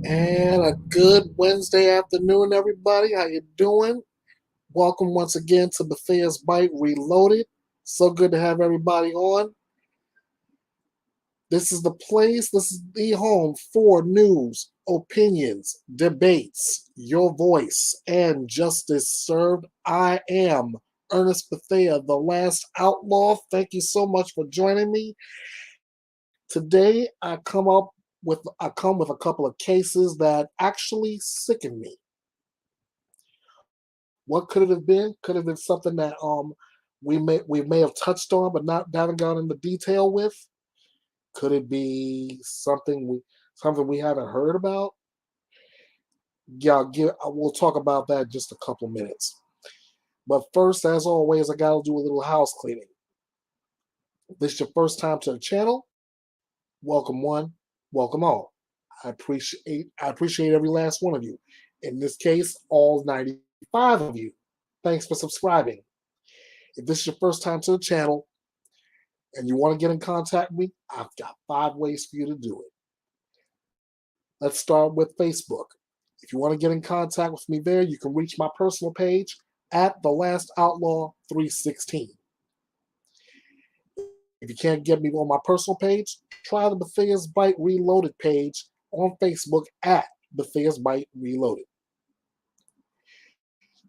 And a good Wednesday afternoon, everybody. How you doing? Welcome once again to Buffet's Bite Reloaded. So good to have everybody on. This is the place, this is the home for news, opinions, debates, your voice, and justice served. I am Ernest Bethea, the Last Outlaw. Thank you so much for joining me. Today I come with a couple of cases that actually sicken me. What could it have been? Could have been something that we may have touched on, but not haven't gone into detail with. Could it be something we haven't heard about? Yeah, we'll talk about that in just a couple minutes. But first, as always, I gotta do a little house cleaning. If this is your first time to the channel, welcome one, welcome all. I appreciate every last one of you. In this case, all 95 of you. Thanks for subscribing. If this is your first time to the channel and you want to get in contact with me, I've got 5 ways for you to do it. Let's start with Facebook. If you want to get in contact with me there, you can reach my personal page at the Last Outlaw 316. If you can't get me on my personal page, try the Buffet's Bite Reloaded page on Facebook at Buffet's Bite Reloaded.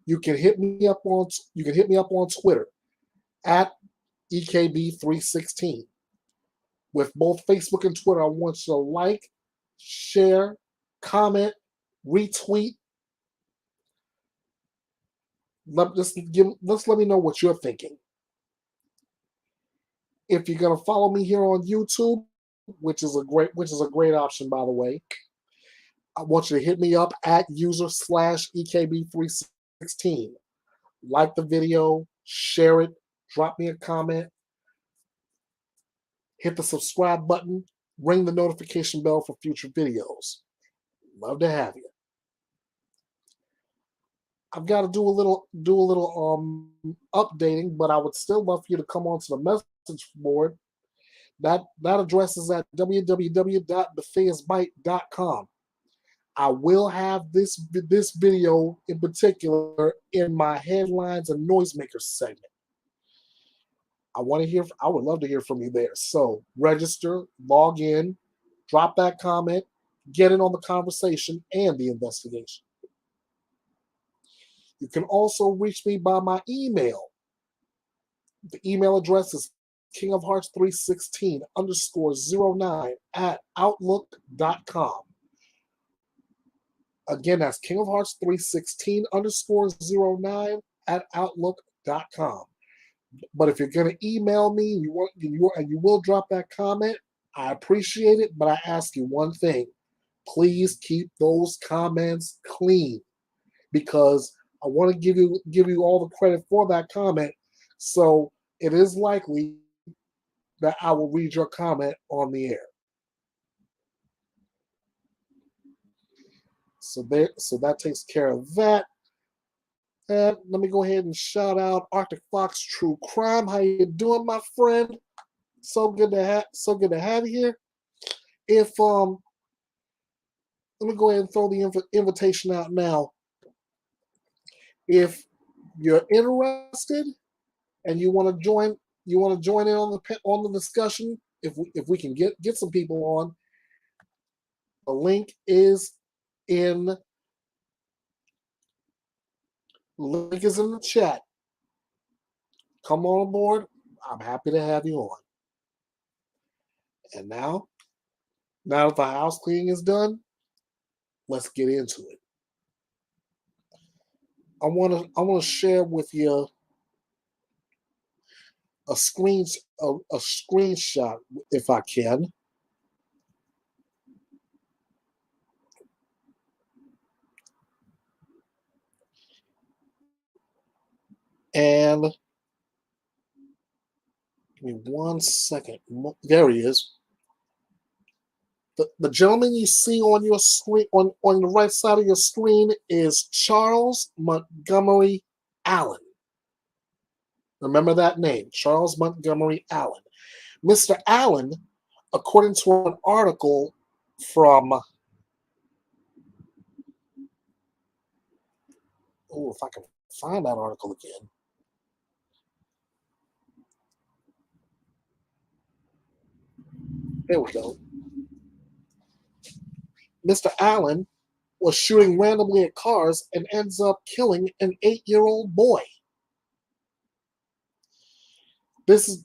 You can hit me up on Twitter at EKB316. With both Facebook and Twitter, I want you to like, share, comment, retweet. Just let me know what you're thinking. If you're gonna follow me here on YouTube, which is a great option, by the way, I want you to hit me up at user/EKB316. Like the video, share it, drop me a comment, hit the subscribe button, ring the notification bell for future videos. Love to have you. I've got to do a little updating, but I would still love for you to come onto the message board. That address is at www.buffetsbite.com. I will have this video in particular in my headlines and noisemakers segment. I would love to hear from you there. So register, log in, drop that comment, get in on the conversation and the investigation. You can also reach me by my email. The email address is kingofhearts316_09 at outlook.com. Again, that's kingofhearts316_09 at outlook.com. But if you're going to email me and you will drop that comment, I appreciate it, but I ask you one thing. Please keep those comments clean, because I want to give you all the credit for that comment. So it is likely that I will read your comment on the air. So that takes care of that. And let me go ahead and shout out Arctic Fox True Crime. How you doing, my friend? So good to have you here. Let me go ahead and throw the invitation out now. If you're interested and you want to join in on the discussion, if we can get some people on, the link is in the chat. Come on board. I'm happy to have you on. And now that the house cleaning is done, let's get into it. I want to share with you a screenshot if I can. And give me 1 second. There he is. The gentleman you see on your screen, on the right side of your screen, is Charles Montgomery Allen. Remember that name, Charles Montgomery Allen. Mr. Allen, according to an article from Oh, if I can find that article again. There we go. Mr. Allen was shooting randomly at cars and ends up killing an 8-year-old boy. This is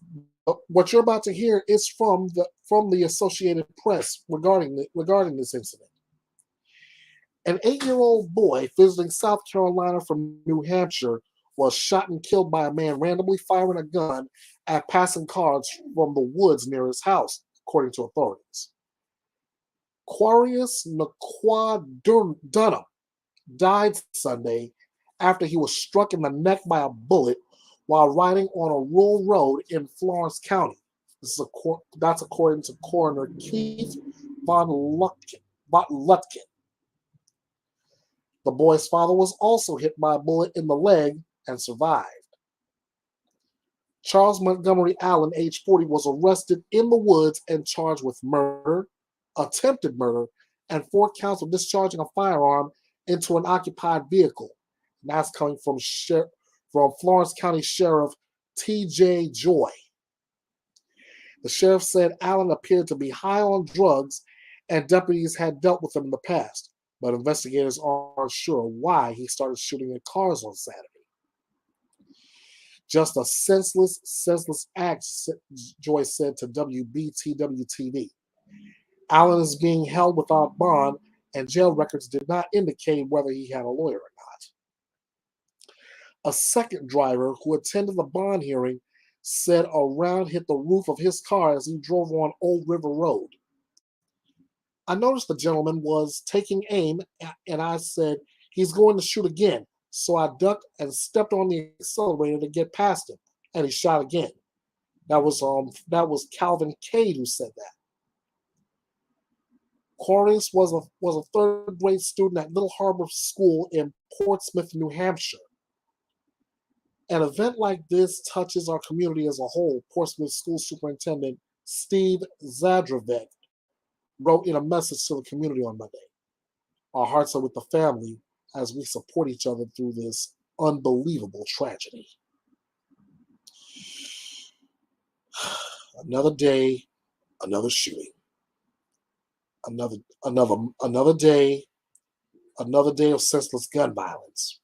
what you're about to hear is from the Associated Press regarding this incident. An 8-year-old boy visiting South Carolina from New Hampshire was shot and killed by a man randomly firing a gun at passing cars from the woods near his house, according to authorities. Quarius Naquan Dunham died Sunday after he was struck in the neck by a bullet while riding on a rural road in Florence County. That's according to Coroner Keith von Lutkin. The boy's father was also hit by a bullet in the leg and survived. Charles Montgomery Allen, age 40, was arrested in the woods and charged with murder, attempted murder, and 4 counts of discharging a firearm into an occupied vehicle. And that's coming from Florence County Sheriff T.J. Joy. The sheriff said Allen appeared to be high on drugs and deputies had dealt with him in the past, but investigators aren't sure why he started shooting at cars on Saturday. Just a senseless act, Joy said to WBTW-TV. Allen is being held without bond, and jail records did not indicate whether he had a lawyer or not. A second driver who attended the bond hearing said a round hit the roof of his car as he drove on Old River Road. I noticed the gentleman was taking aim, and I said, he's going to shoot again. So I ducked and stepped on the accelerator to get past him, and he shot again. That was Calvin Cade who said that. Corliss was a third-grade student at Little Harbor School in Portsmouth, New Hampshire. An event like this touches our community as a whole, Portsmouth School Superintendent Steve Zadravec wrote in a message to the community on Monday. Our hearts are with the family as we support each other through this unbelievable tragedy. Another day, another shooting. Another day of senseless gun violence.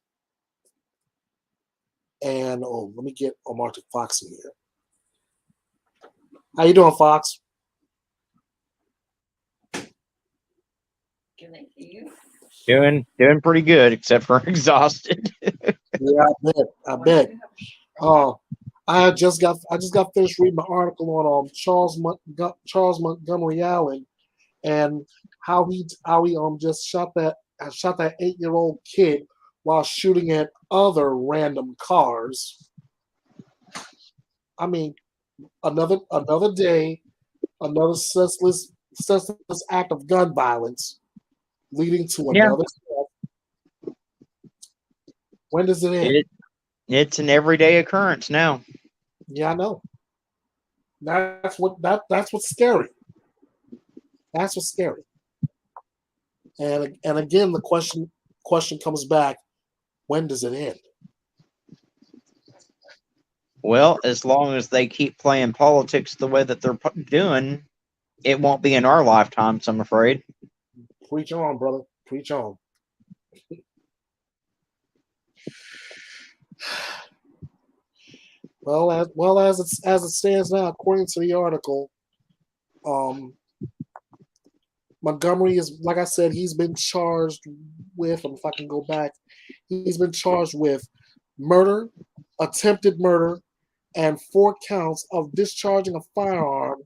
And let me get Mark Fox in here. How you doing, Fox? Good, you? Doing pretty good, except for exhausted. Yeah, I bet. I just got finished reading the article on Charles Montgomery Allen and how he just shot that 8-year-old kid while shooting at other random cars. I mean, another day, another senseless act of gun violence leading to another death. When does it end? It's an everyday occurrence now. Yeah, I know. That's what's scary. That's what's scary. And again, the question comes back: when does it end? Well, as long as they keep playing politics the way that they're doing, it won't be in our lifetimes, I'm afraid. Preach on, brother. Preach on. Well, as it stands now, according to the article, Montgomery is, like I said, he's been charged with, if I can go back, he's been charged with murder, attempted murder, and 4 counts of discharging a firearm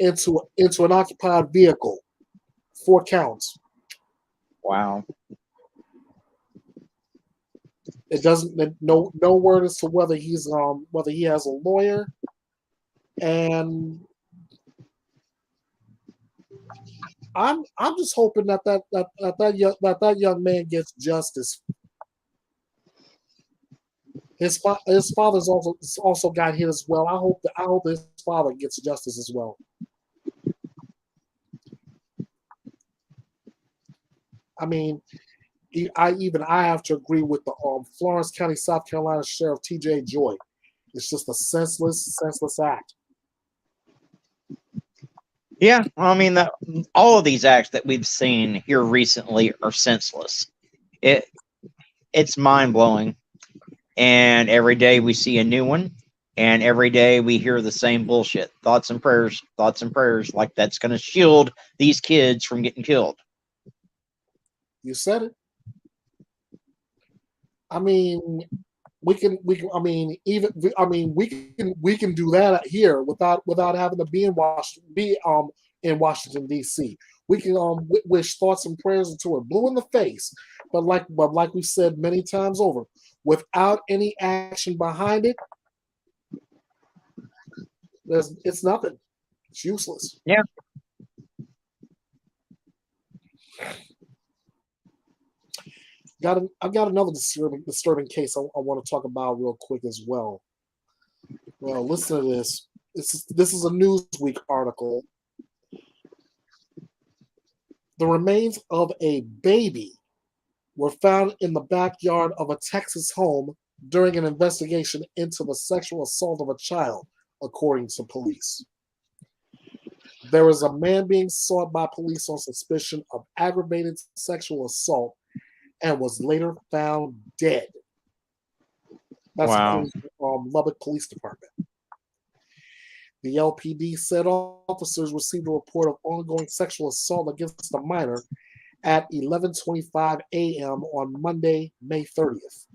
into an occupied vehicle. 4 counts. Wow. It doesn't no word as to whether he has a lawyer, and I'm just hoping that young man gets justice. His father's also got hit as well. I hope his father gets justice as well. I mean, I have to agree with the Florence County, South Carolina Sheriff T.J. Joy. It's just a senseless act. Yeah, I mean, all of these acts that we've seen here recently are senseless. It's mind blowing, and every day we see a new one, and every day we hear the same bullshit. Thoughts and prayers, like that's going to shield these kids from getting killed. You said it. I mean, we can. I mean, we can do that here without having to be in Washington D.C. We can wish thoughts and prayers until we're blue in the face, but like we said many times over, without any action behind it, it's nothing. It's useless. Yeah. I've got another disturbing case I want to talk about real quick as well. Well, listen to this. This is a Newsweek article. The remains of a baby were found in the backyard of a Texas home during an investigation into the sexual assault of a child, according to police. There is a man being sought by police on suspicion of aggravated sexual assault and was later found dead. That's Wow. according to Lubbock Police Department. The LPD said officers received a report of ongoing sexual assault against a minor at 11:25 a.m. on Monday, May 30th.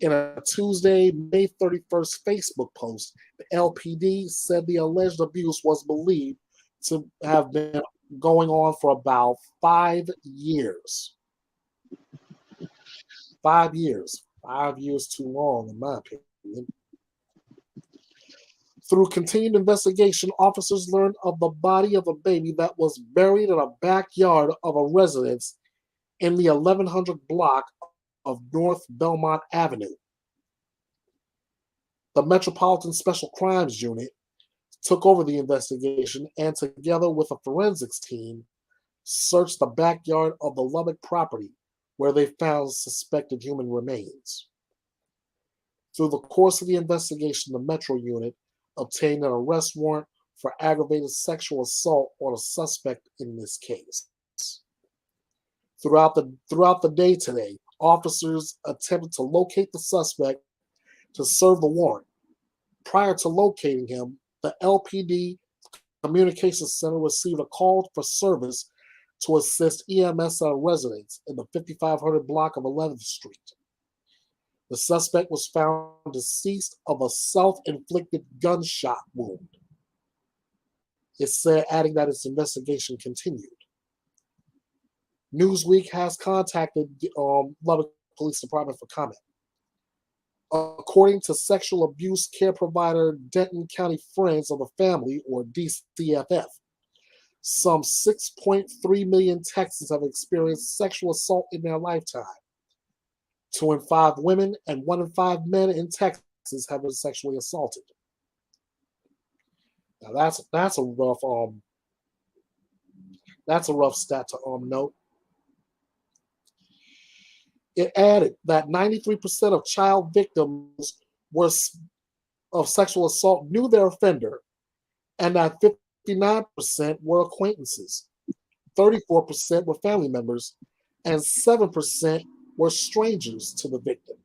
In a Tuesday, May 31st Facebook post, the LPD said the alleged abuse was believed to have been going on for about 5 years. 5 years. 5 years too long, in my opinion. Through continued investigation, officers learned of the body of a baby that was buried in a backyard of a residence in the 1100 block of North Belmont Avenue. The Metropolitan Special Crimes Unit took over the investigation and, together with a forensics team, searched the backyard of the Lubbock property where they found suspected human remains. Through the course of the investigation, the Metro Unit obtained an arrest warrant for aggravated sexual assault on a suspect in this case. Throughout the day today, officers attempted to locate the suspect to serve the warrant. Prior to locating him, the LPD Communications Center received a call for service to assist EMS at a residence in the 5500 block of 11th Street. The suspect was found deceased of a self-inflicted gunshot wound. It said, adding that its investigation continued. Newsweek has contacted the Lubbock Police Department for comment. According to sexual abuse care provider Denton County Friends of the Family, or DCFF, some 6.3 million Texans have experienced sexual assault in their lifetime. 2 in 5 women and 1 in 5 men in Texas have been sexually assaulted. Now that's a rough stat to note. It added that 93% of child victims of sexual assault knew their offender, and that 59% were acquaintances, 34% were family members, and 7% were strangers to the victim.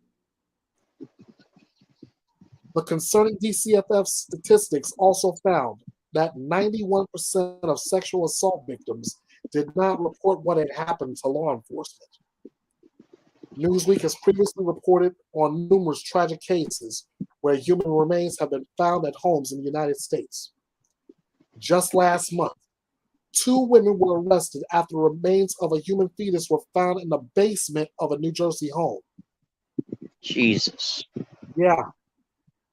The concerning DCFF statistics also found that 91% of sexual assault victims did not report what had happened to law enforcement. Newsweek has previously reported on numerous tragic cases where human remains have been found at homes in the United States. Just last month, 2 women were arrested after the remains of a human fetus were found in the basement of a New Jersey home. Jesus. Yeah.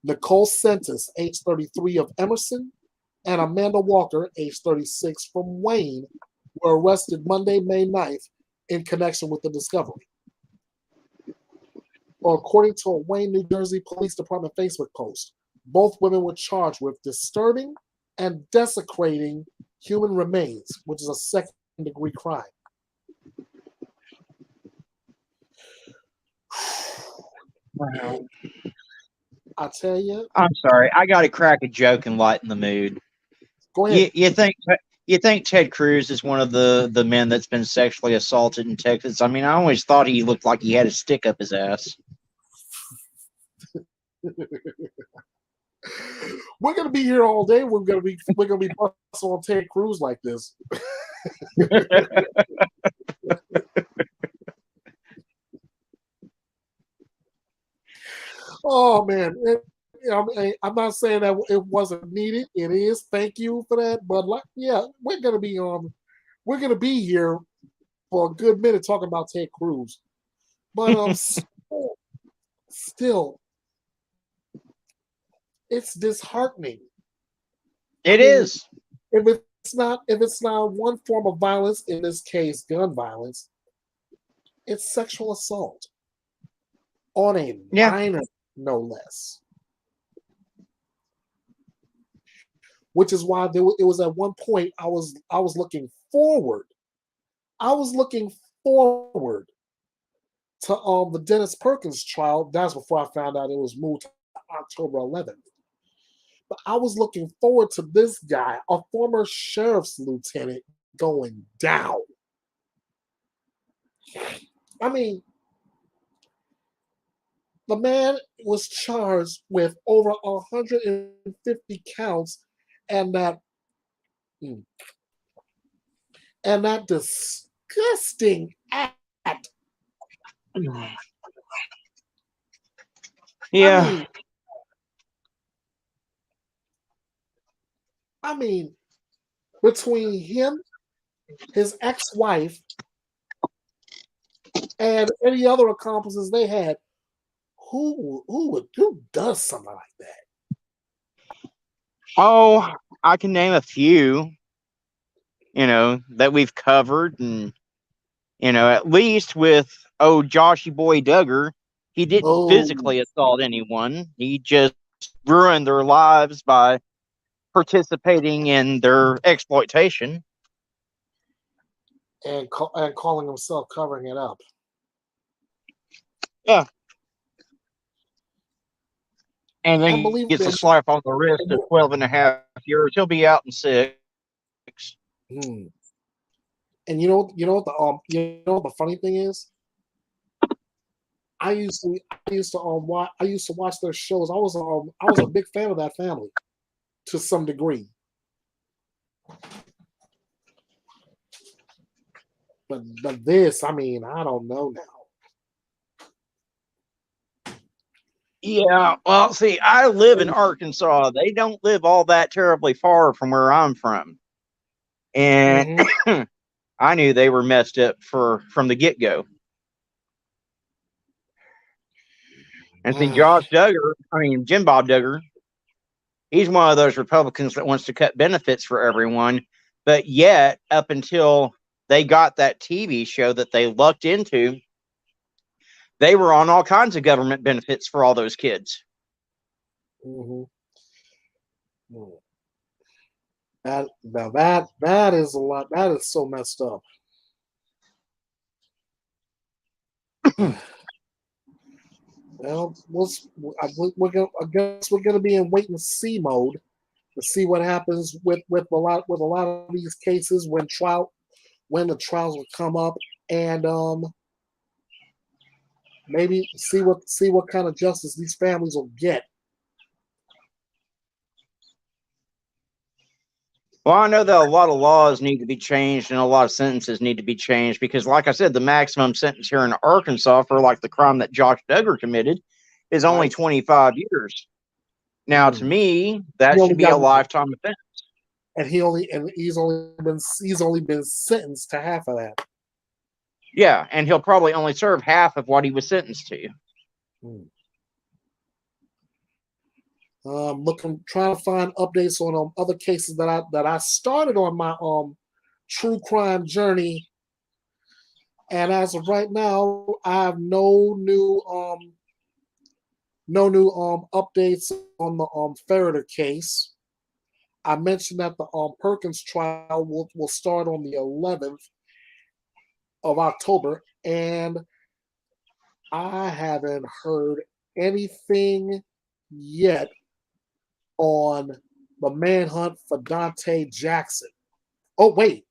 Nicole Sentis, age 33, of Emerson, and Amanda Walker, age 36, from Wayne, were arrested Monday, May 9th in connection with the discovery. Well, according to a Wayne, New Jersey Police Department Facebook post, both women were charged with disturbing and desecrating human remains, which is a second-degree crime. I tell you, I'm sorry. I got to crack a joke and lighten the mood. go You, ahead. you think you think Ted Cruz is one of the men that's been sexually assaulted in Texas? I mean, I always thought he looked like he had a stick up his ass. We're gonna be here all day. We're gonna be busting on Ted Cruz like this. Oh man, I'm not saying that it wasn't needed. It is. Thank you for that. But like, yeah, we're gonna be here for a good minute talking about Ted Cruz. But still, it's disheartening. I It mean, is. if it's not one form of violence, in this case, gun violence, it's sexual assault on a Yeah. minor, no less. Which is why it was at one point I was looking forward. I was looking forward to the Dennis Perkins trial. That's before I found out it was moved to October 11th. But I was looking forward to this guy, a former sheriff's lieutenant, going down. I mean, the man was charged with over 150 counts, and that and that disgusting act. I Yeah. mean, I mean, between him, his ex-wife, and any other accomplices they had, who does something like that? Oh, I can name a few, that we've covered. And, at least with, Joshy Boy Duggar, he didn't Oh, physically assault anyone. He just ruined their lives by participating in their exploitation. and calling himself covering it up. Yeah. And then And he believe gets a me, slap on the wrist of 12.5 years. He'll be out in 6. hmm. And you know what the funny thing is? I used to watch their shows. I was a big fan of that family to some degree. But this, I mean, I don't know now. Yeah, well, see, I live in Arkansas. They don't live all that terribly far from where I'm from. And Mm-hmm. I knew they were messed up from the get-go. And see, Jim Bob Duggar, he's one of those Republicans that wants to cut benefits for everyone. But yet, up until they got that TV show that they lucked into, they were on all kinds of government benefits for all those kids. Mm-hmm. That is a lot. That is so messed up. Well, I guess we're gonna be in wait and see mode to see what happens with a lot of these cases when the trials will come up, and maybe see what kind of justice these families will get. Well, I know that a lot of laws need to be changed and a lot of sentences need to be changed because, like I said, the maximum sentence here in Arkansas for like the crime that Josh Duggar committed is only Right? 25 years. Now, to Mm. me, He that only should be got a lifetime offense. he's only been sentenced to half of that. Yeah, and he'll probably only serve half of what he was sentenced to. Mm. Trying to find updates on other cases that I started on my true crime journey, and as of right now, I have no new updates on the Ferreter case. I mentioned that the Perkins trial will start on the 11th of October, and I haven't heard anything yet on the manhunt for Dante Jackson. Oh wait,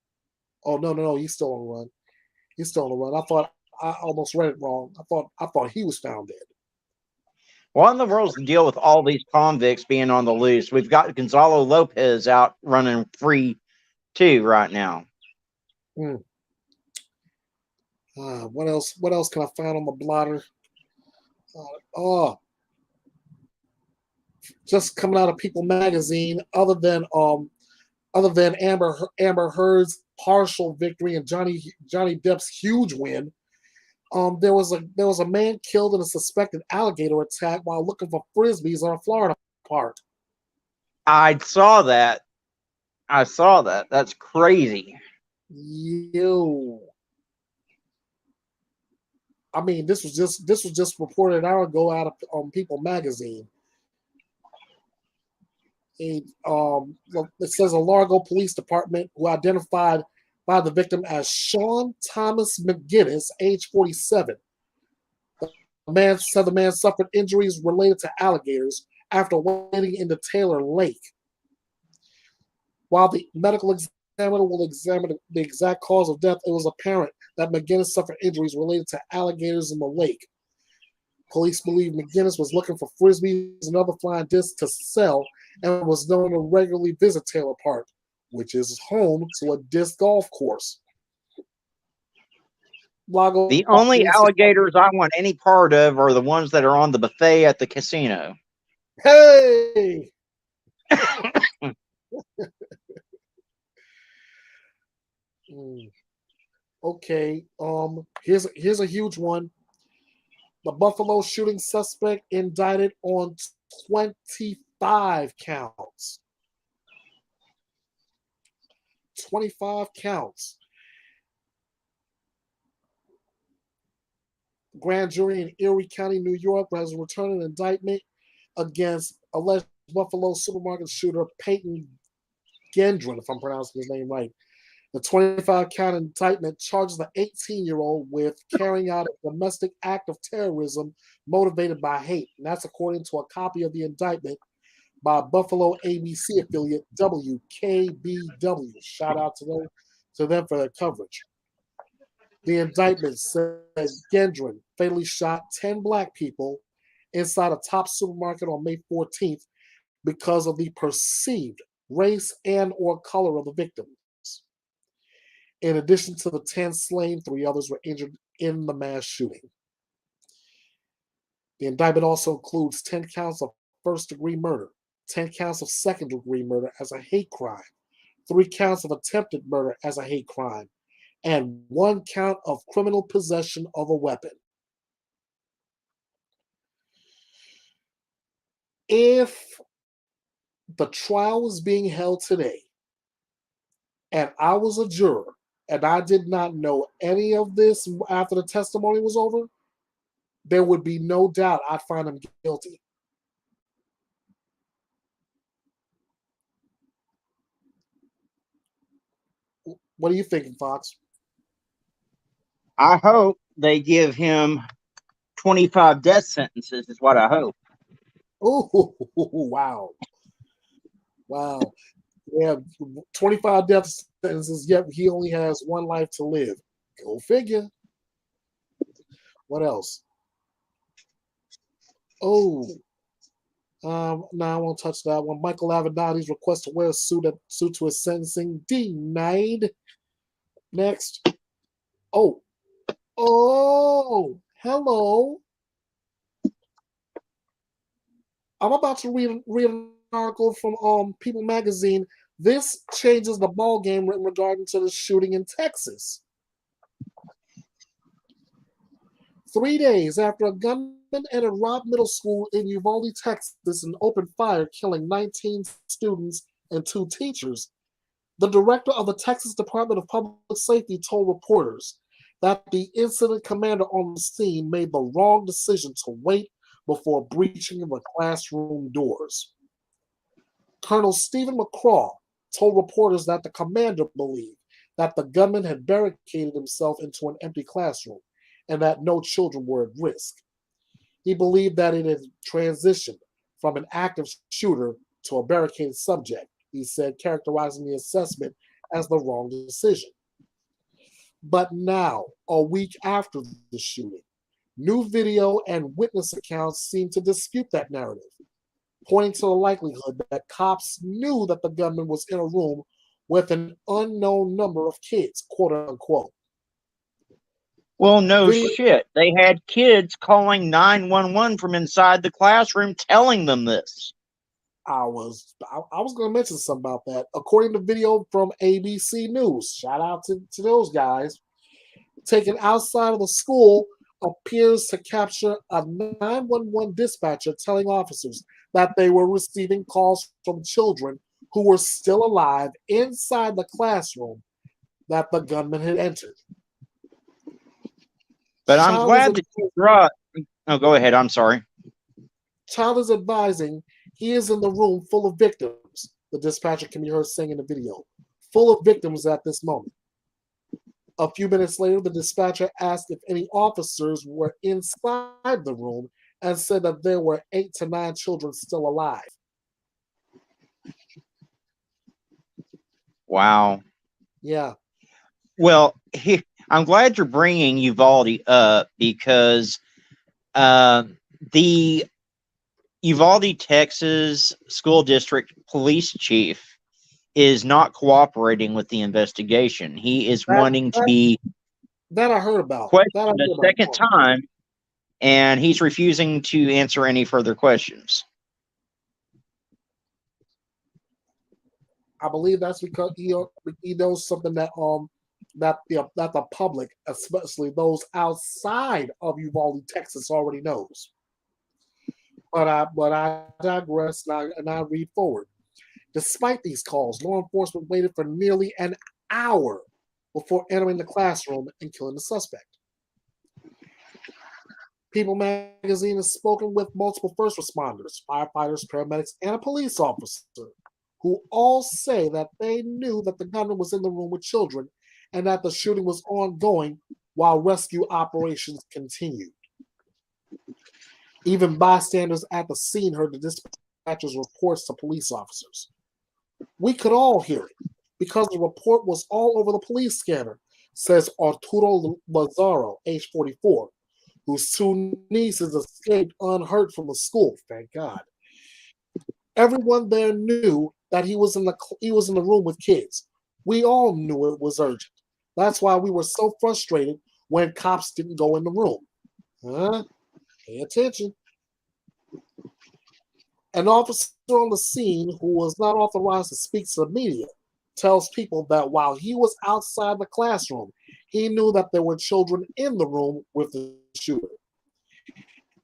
oh no, he's still on the run. He's still on the run. I thought I almost read it wrong. I thought he was found dead. What in the world's the deal with all these convicts being on the loose? We've got Gonzalo Lopez out running free too right now. Hmm. What else? What else can I find on the blotter? Oh, just coming out of People magazine. Other than Amber Heard's partial victory and Johnny Depp's huge win, there was a man killed in a suspected alligator attack while looking for frisbees on a Florida park. I saw that. That's crazy. Yo. I mean, this was just reported an hour ago out of People magazine. It says a Largo Police Department who identified by the victim as Sean Thomas McGinnis, age 47. The man said the man suffered injuries related to alligators after wading into Taylor Lake. While the medical examiner will examine the exact cause of death, it was apparent that McGinnis suffered injuries related to alligators in the lake. Police believe McGinnis was looking for frisbees and other flying discs to sell and was known to regularly visit Taylor Park, which is home to a disc golf course. The only alligators I want any part of are the ones that are on the buffet at the casino. Hey! Okay, here's a huge one. The Buffalo shooting suspect indicted on 25 counts. 25 counts. Grand jury in Erie County, New York, has returned an indictment against alleged Buffalo supermarket shooter Peyton Gendron, if I'm pronouncing his name right. The 25-count indictment charges the 18-year-old with carrying out a domestic act of terrorism motivated by hate. And that's according to a copy of the indictment by Buffalo ABC affiliate WKBW. Shout out to them for their coverage. The indictment says Gendron fatally shot 10 black people inside a top supermarket on May 14th because of the perceived race and or color of the victims. In addition to the 10 slain, 3 others were injured in the mass shooting. The indictment also includes 10 counts of first-degree murder, 10 counts of second-degree murder as a hate crime, 3 counts of attempted murder as a hate crime, and 1 count of criminal possession of a weapon. If the trial was being held today, and I was a juror, and I did not know any of this after the testimony was over, there would be no doubt I'd find him guilty. What are you thinking, Fox? I hope they give him 25 death sentences, is what I hope. Oh, wow. Wow. Yeah, 25 death sentences, yet he only has 1 life to live. Go figure. What else? Oh, no, I won't touch that one. Michael Avenatti's request to wear a suit to his sentencing denied. Next. Oh, hello. I'm about to read an article from People magazine. This changes the ball game regarding to the shooting in Texas. 3 days after a gunman entered Robb Middle School in Uvalde, Texas, and opened fire, killing 19 students and 2 teachers, the director of the Texas Department of Public Safety told reporters that the incident commander on the scene made the wrong decision to wait before breaching the classroom doors. Colonel Stephen McCraw told reporters that the commander believed that the gunman had barricaded himself into an empty classroom and that no children were at risk. He believed that it had transitioned from an active shooter to a barricaded subject, he said, characterizing the assessment as the wrong decision. But now, a week after the shooting, new video and witness accounts seem to dispute that narrative, pointing to the likelihood that cops knew that the gunman was in a room with an unknown number of kids, quote unquote. Well, no Video, shit. They had kids calling 911 from inside the classroom telling them this. I was going to mention something about that. According to video from ABC News, shout out to those guys, taken outside of the school appears to capture a 911 dispatcher telling officers that they were receiving calls from children who were still alive inside the classroom that the gunman had entered. But I'm glad that you brought. Oh, go ahead. I'm sorry. Child is advising he is in the room full of victims, the dispatcher can be heard saying in the video. Full of victims at this moment. A few minutes later, the dispatcher asked if any officers were inside the room and said that there were 8 to 9 children still alive. Wow. Yeah. Well, I'm glad you're bringing Uvalde up because the Uvalde, Texas school district police chief is not cooperating with the investigation. He is wanting to be that I heard about. questioned a second time, and he's refusing to answer any further questions. I believe that's because he knows something that that the public, especially those outside of Uvalde, Texas, already knows. But I digress and I read forward. Despite these calls, law enforcement waited for nearly an hour before entering the classroom and killing the suspect. People magazine has spoken with multiple first responders, firefighters, paramedics, and a police officer who all say that they knew that the gunman was in the room with children and that the shooting was ongoing while rescue operations continued. Even bystanders at the scene heard the dispatcher's reports to police officers. We could all hear it because the report was all over the police scanner, says Arturo Lazaro, age 44, whose 2 nieces escaped unhurt from the school, thank God. Everyone there knew that he was in the room with kids. We all knew it was urgent. That's why we were so frustrated when cops didn't go in the room. Huh? Pay attention. An officer on the scene who was not authorized to speak to the media tells people that while he was outside the classroom, he knew that there were children in the room with the shooter.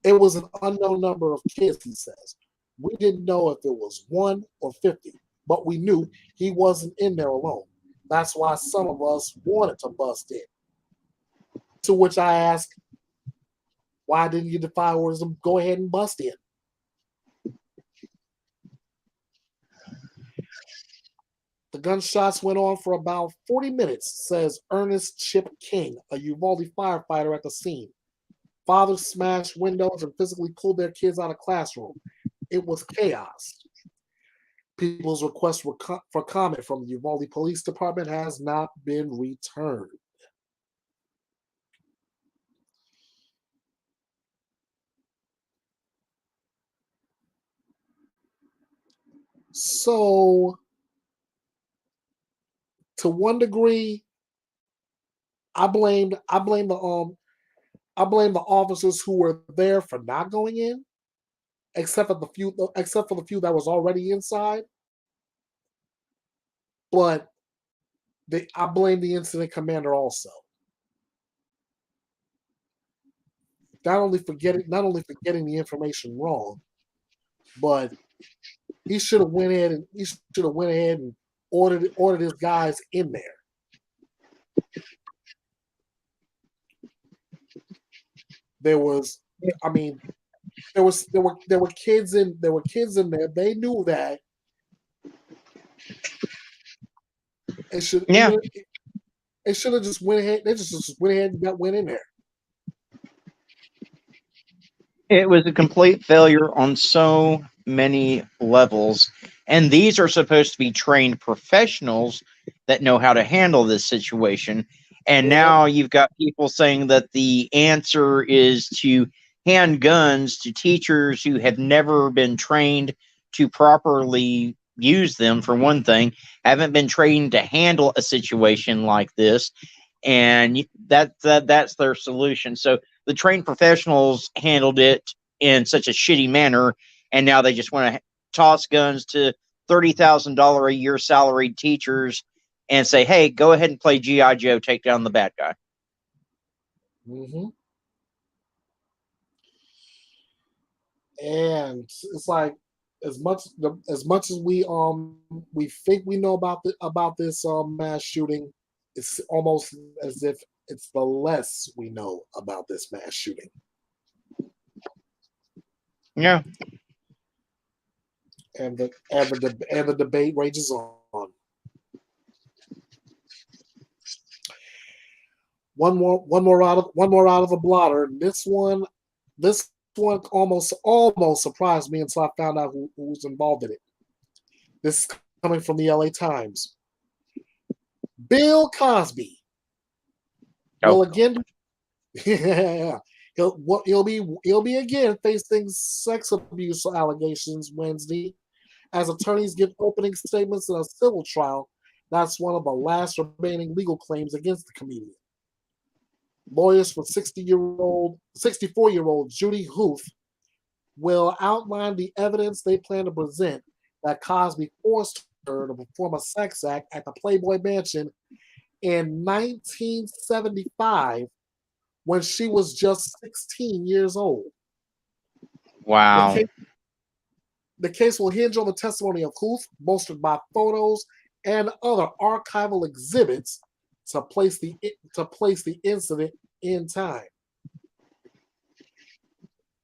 It was an unknown number of kids, he says. We didn't know if it was 1 or 50, but we knew he wasn't in there alone. That's why some of us wanted to bust in. To which I asked, why didn't you defy orders to go ahead and bust in? The gunshots went on for about 40 minutes, says Ernest Chip King, a Uvalde firefighter at the scene. Fathers smashed windows and physically pulled their kids out of classroom. It was chaos. People's request for comment from the Uvalde Police Department has not been returned. So, to one degree, I blame the officers who were there for not going in, except for the few that was already inside. But I blame the incident commander also. Not only for getting the information wrong, but he should have went ahead and ordered his guys in there. There were kids in there. They knew that It should. Yeah. It should have just went ahead. They just went ahead and went in there. It was a complete failure on so many levels. And these are supposed to be trained professionals that know how to handle this situation. And Yeah. now you've got people saying that the answer is to hand guns to teachers who have never been trained to properly use them, for one thing, haven't been trained to handle a situation like this. And that's their solution. So the trained professionals handled it in such a shitty manner, and now they just want to toss guns to $30,000 a year salaried teachers and say, "Hey, go ahead and play GI Joe, take down the bad guy." Mm-hmm. And it's like as much as we think we know about this mass shooting, it's almost as if it's the less we know about this mass shooting. Yeah. And the debate rages on. One more out of the blotter. This one almost surprised me until I found out who was involved in it. This is coming from the LA Times. Bill Cosby will again. Yeah, he'll be again facing sex abuse allegations Wednesday as attorneys give opening statements in a civil trial. That's one of the last remaining legal claims against the comedian. Lawyers for 64-year-old Judy Huth will outline the evidence they plan to present that Cosby forced her to perform a sex act at the Playboy Mansion in 1975 when she was just 16 years old. Wow. The case will hinge on the testimony of Huth, bolstered by photos and other archival exhibits to place the incident in time.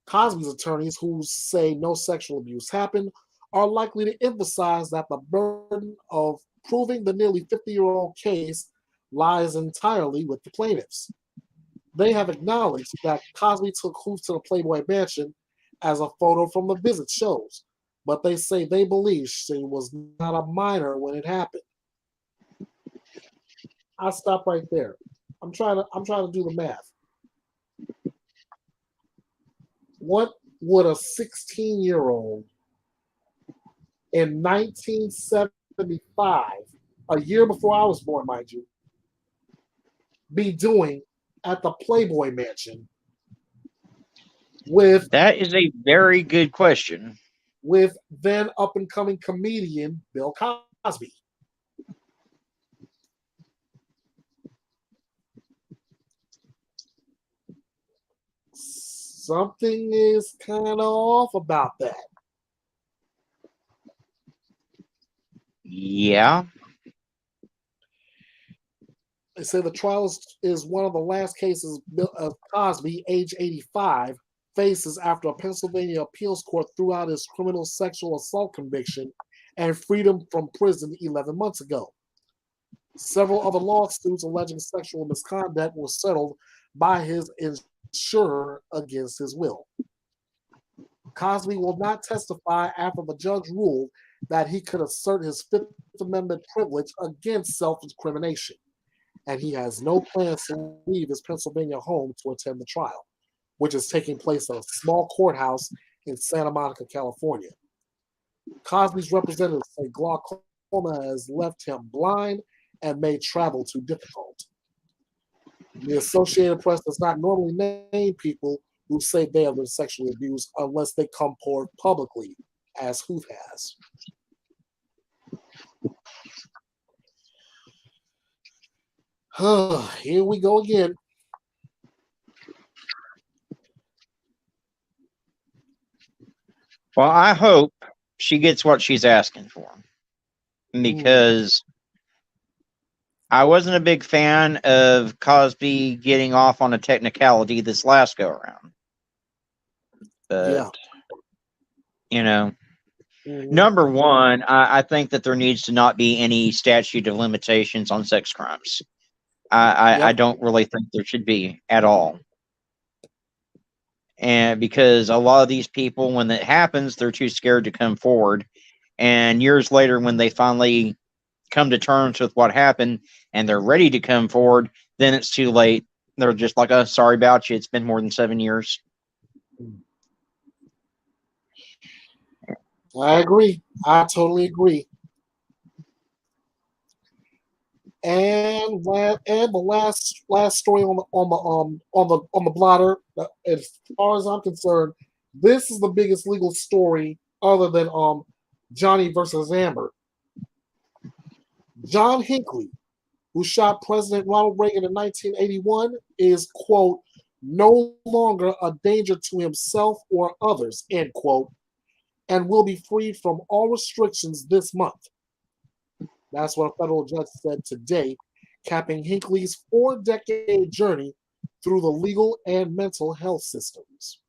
Cosby's attorneys, who say no sexual abuse happened, are likely to emphasize that the burden of proving the nearly 50-year-old case lies entirely with the plaintiffs. They have acknowledged that Cosby took Huth to the Playboy Mansion, as a photo from the visit shows, but they say they believe she was not a minor when it happened. I'll stop right there. I'm trying to do the math. What would a 16-year-old in 1975, a year before I was born, mind you, be doing at the Playboy Mansion with That is a very good question. With then up and coming comedian Bill Cosby? Something is kind of off about that. Yeah. They say the trial is one of the last cases of Cosby, age 85, faces after a Pennsylvania appeals court threw out his criminal sexual assault conviction and freedom from prison 11 months ago. Several other lawsuits alleging sexual misconduct were settled by his insurer against his will. Cosby will not testify after the judge ruled that he could assert his Fifth Amendment privilege against self-incrimination, and he has no plans to leave his Pennsylvania home to attend the trial, which is taking place at a small courthouse in Santa Monica, California. Cosby's representatives say glaucoma has left him blind and made travel too difficult. The Associated Press does not normally name people who say they have been sexually abused unless they come forward publicly, as Huth has. Here we go again. Well, I hope she gets what she's asking for, because I wasn't a big fan of Cosby getting off on a technicality this last go around. But, Yeah. you know, Hmm. Number one, I think that there needs to not be any statute of limitations on sex crimes. I Yep. don't really think there should be at all. And because a lot of these people, when that happens, they're too scared to come forward. And years later, when they finally come to terms with what happened and they're ready to come forward, then it's too late. They're just like, oh, sorry about you. It's been more than 7 years. I agree. I totally agree. And the last story on the blotter, as far as I'm concerned, this is the biggest legal story other than Johnny versus Amber. John Hinckley, who shot President Ronald Reagan in 1981, is, quote, no longer a danger to himself or others, end quote, and will be freed from all restrictions this month. That's what a federal judge said today, capping Hinckley's 4-decade journey through the legal and mental health systems.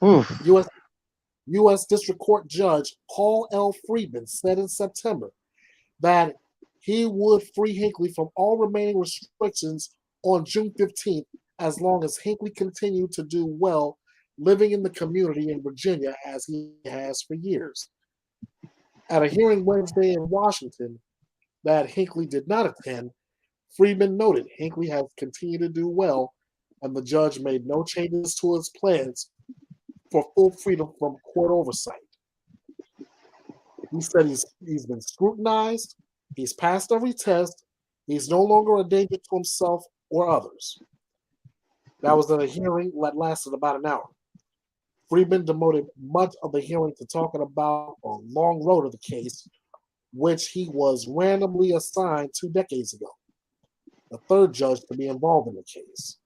Oof. U.S. U.S. District Court Judge Paul L. Friedman said in September that he would free Hinckley from all remaining restrictions on June 15th as long as Hinckley continued to do well living in the community in Virginia as he has for years. At a hearing Wednesday in Washington that Hinckley did not attend, Friedman noted Hinckley has continued to do well, and the judge made no changes to his plans for full freedom from court oversight. He said he's been scrutinized, he's passed every test, he's no longer a danger to himself or others. That was at a hearing that lasted about an hour. Friedman devoted much of the hearing to talking about a long road of the case, which he was randomly assigned 2 decades ago, the third judge to be involved in the case.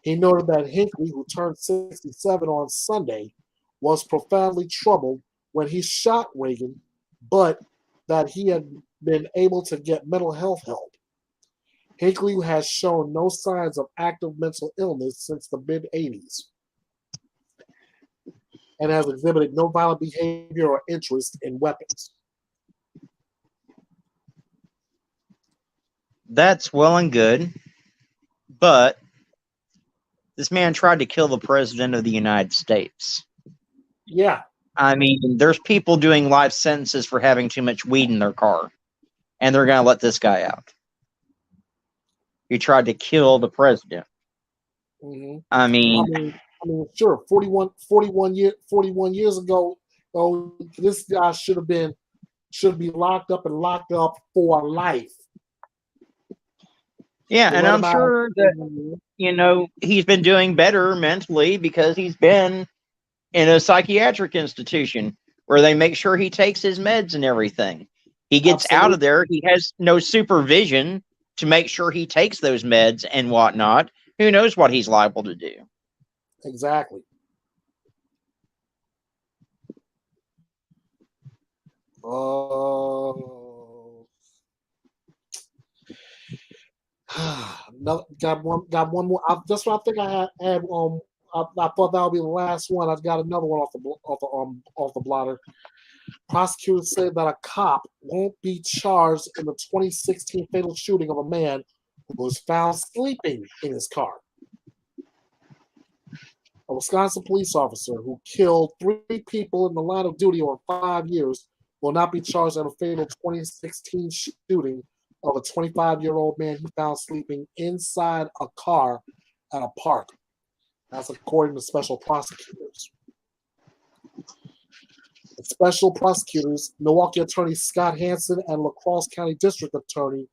He noted that Hinckley, who turned 67 on Sunday, was profoundly troubled when he shot Reagan, but that he had been able to get mental health help. Hinckley has shown no signs of active mental illness since the mid-'80s and has exhibited no violent behavior or interest in weapons. That's well and good, but this man tried to kill the president of the United States. Yeah. I mean, there's people doing life sentences for having too much weed in their car, and they're going to let this guy out. He tried to kill the president. Mm-hmm. I mean, sure. 41 years ago, this guy should be locked up for life. yeah, and I'm sure that he's been doing better mentally because he's been in a psychiatric institution where they make sure he takes his meds and everything. He gets out of there. He has no supervision to make sure he takes those meds and whatnot. Who knows what he's liable to do? Exactly. Got one more. That's what I think I had. I thought that would be the last one. I've got another one off the blotter. Prosecutors say that a cop won't be charged in the 2016 fatal shooting of a man who was found sleeping in his car. A Wisconsin police officer who killed 3 people in the line of duty over 5 years will not be charged in a fatal 2016 shooting of a 25-year-old man he found sleeping inside a car at a park. That's according to special prosecutors. The special prosecutors, Milwaukee Attorney Scott Henson and La Crosse County District Attorney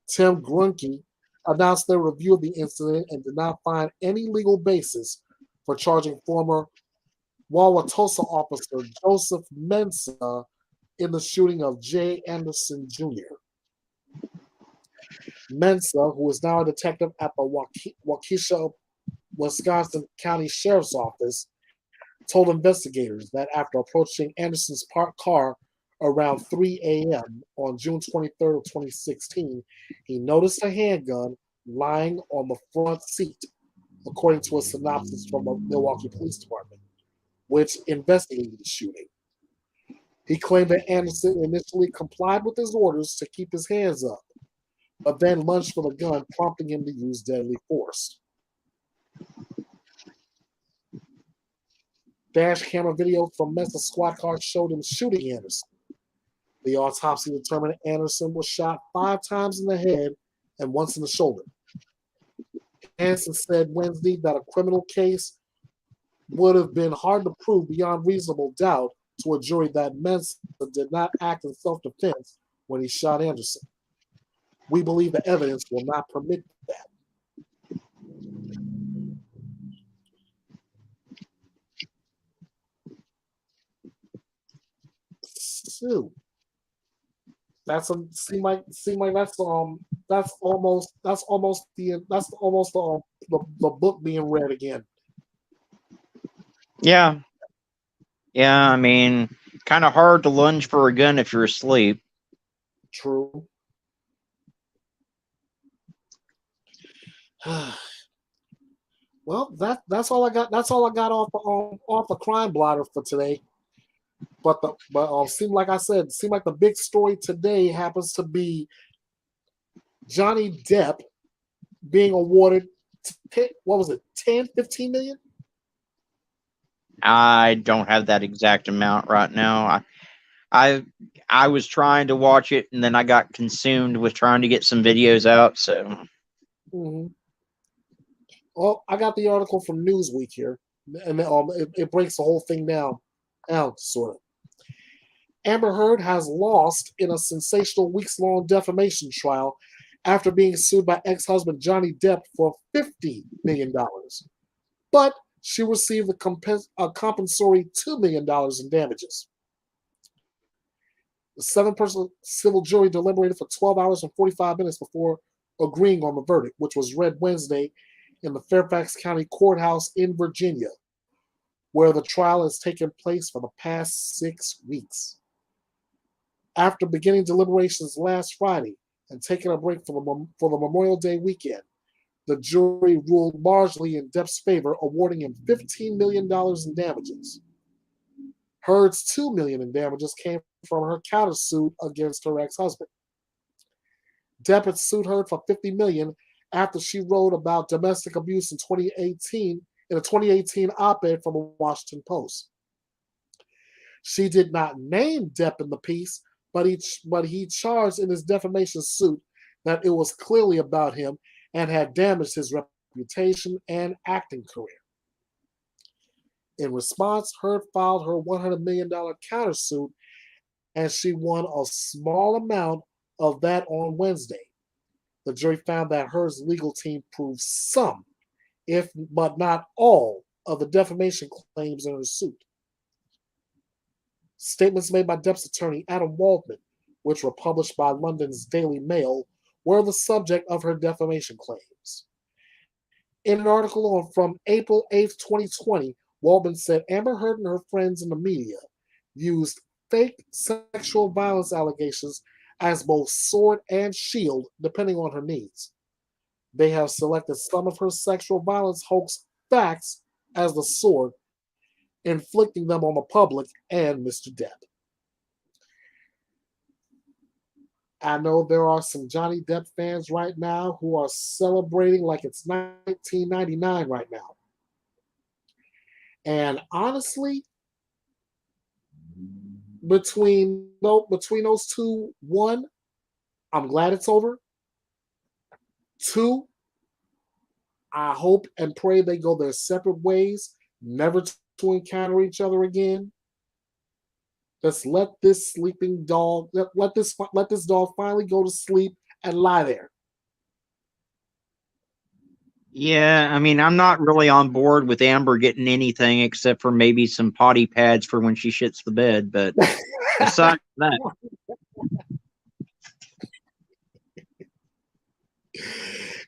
Tim Grunke, announced their review of the incident and did not find any legal basis for charging former Wauwatosa officer Joseph Mensa in the shooting of Jay Anderson Jr. Mensa, who is now a detective at the Waukesha, Wisconsin County Sheriff's Office, told investigators that after approaching Anderson's parked car around 3 a.m. on June 23rd of 2016, he noticed a handgun lying on the front seat according to a synopsis from the Milwaukee Police Department, which investigated the shooting. He claimed that Anderson initially complied with his orders to keep his hands up, but then lunged for the gun, prompting him to use deadly force. Dash camera video from Mesa squad car showed him shooting Anderson. The autopsy determined Anderson was shot 5 times in the head and once in the shoulder. Henson said Wednesday that a criminal case would have been hard to prove beyond reasonable doubt to a jury that Mesa did not act in self-defense when he shot Anderson. We believe the evidence will not permit that. So, seem like that's almost the book being read again. Yeah. Yeah, I mean, kind of hard to lunge for a gun if you're asleep. True. Well, that's all I got. That's all I got off the crime blotter for today. But seem like I said, seem like the big story today happens to be Johnny Depp being awarded what was it, 10, 15 million? I don't have that exact amount right now. I was trying to watch it, and then I got consumed with trying to get some videos out. So, Mm-hmm. Well, I got the article from Newsweek here, and it breaks the whole thing down, sort of. Amber Heard has lost in a sensational weeks-long defamation trial after being sued by ex-husband Johnny Depp for $50 million. But she received a compensatory $2 million in damages. The 7-person civil jury deliberated for 12 hours and 45 minutes before agreeing on the verdict, which was read Wednesday in the Fairfax County Courthouse in Virginia, where the trial has taken place for the past 6 weeks. After beginning deliberations last Friday and taking a break for the Memorial Day weekend, the jury ruled largely in Depp's favor, awarding him $15 million in damages. Heard's $2 million in damages came from her countersuit against her ex-husband. Depp had sued Heard for $50 million after she wrote about domestic abuse in 2018 in a 2018 op-ed from the Washington Post. She did not name Depp in the piece, but he charged in his defamation suit that it was clearly about him and had damaged his reputation and acting career. In response, Heard filed her $100 million countersuit, and she won a small amount of that on Wednesday. The jury found that Heard's legal team proved some, but not all, of the defamation claims in her suit. Statements made by Depp's attorney, Adam Waldman, which were published by London's Daily Mail, were the subject of her defamation claims. In an article from April 8, 2020, Waldman said Amber Heard and her friends in the media used fake sexual violence allegations as both sword and shield, depending on her needs. They have selected some of her sexual violence hoax facts as the sword, inflicting them on the public and Mr. Depp. I know there are some Johnny Depp fans right now who are celebrating like it's 1999 right now. And honestly, between those two, one, I'm glad it's over. Two, I hope and pray they go their separate ways, never to encounter each other again. Let's let this sleeping dog, let this dog finally go to sleep and lie there. yeah, I mean, I'm not really on board with Amber getting anything except for maybe some potty pads for when she shits the bed. But aside from that,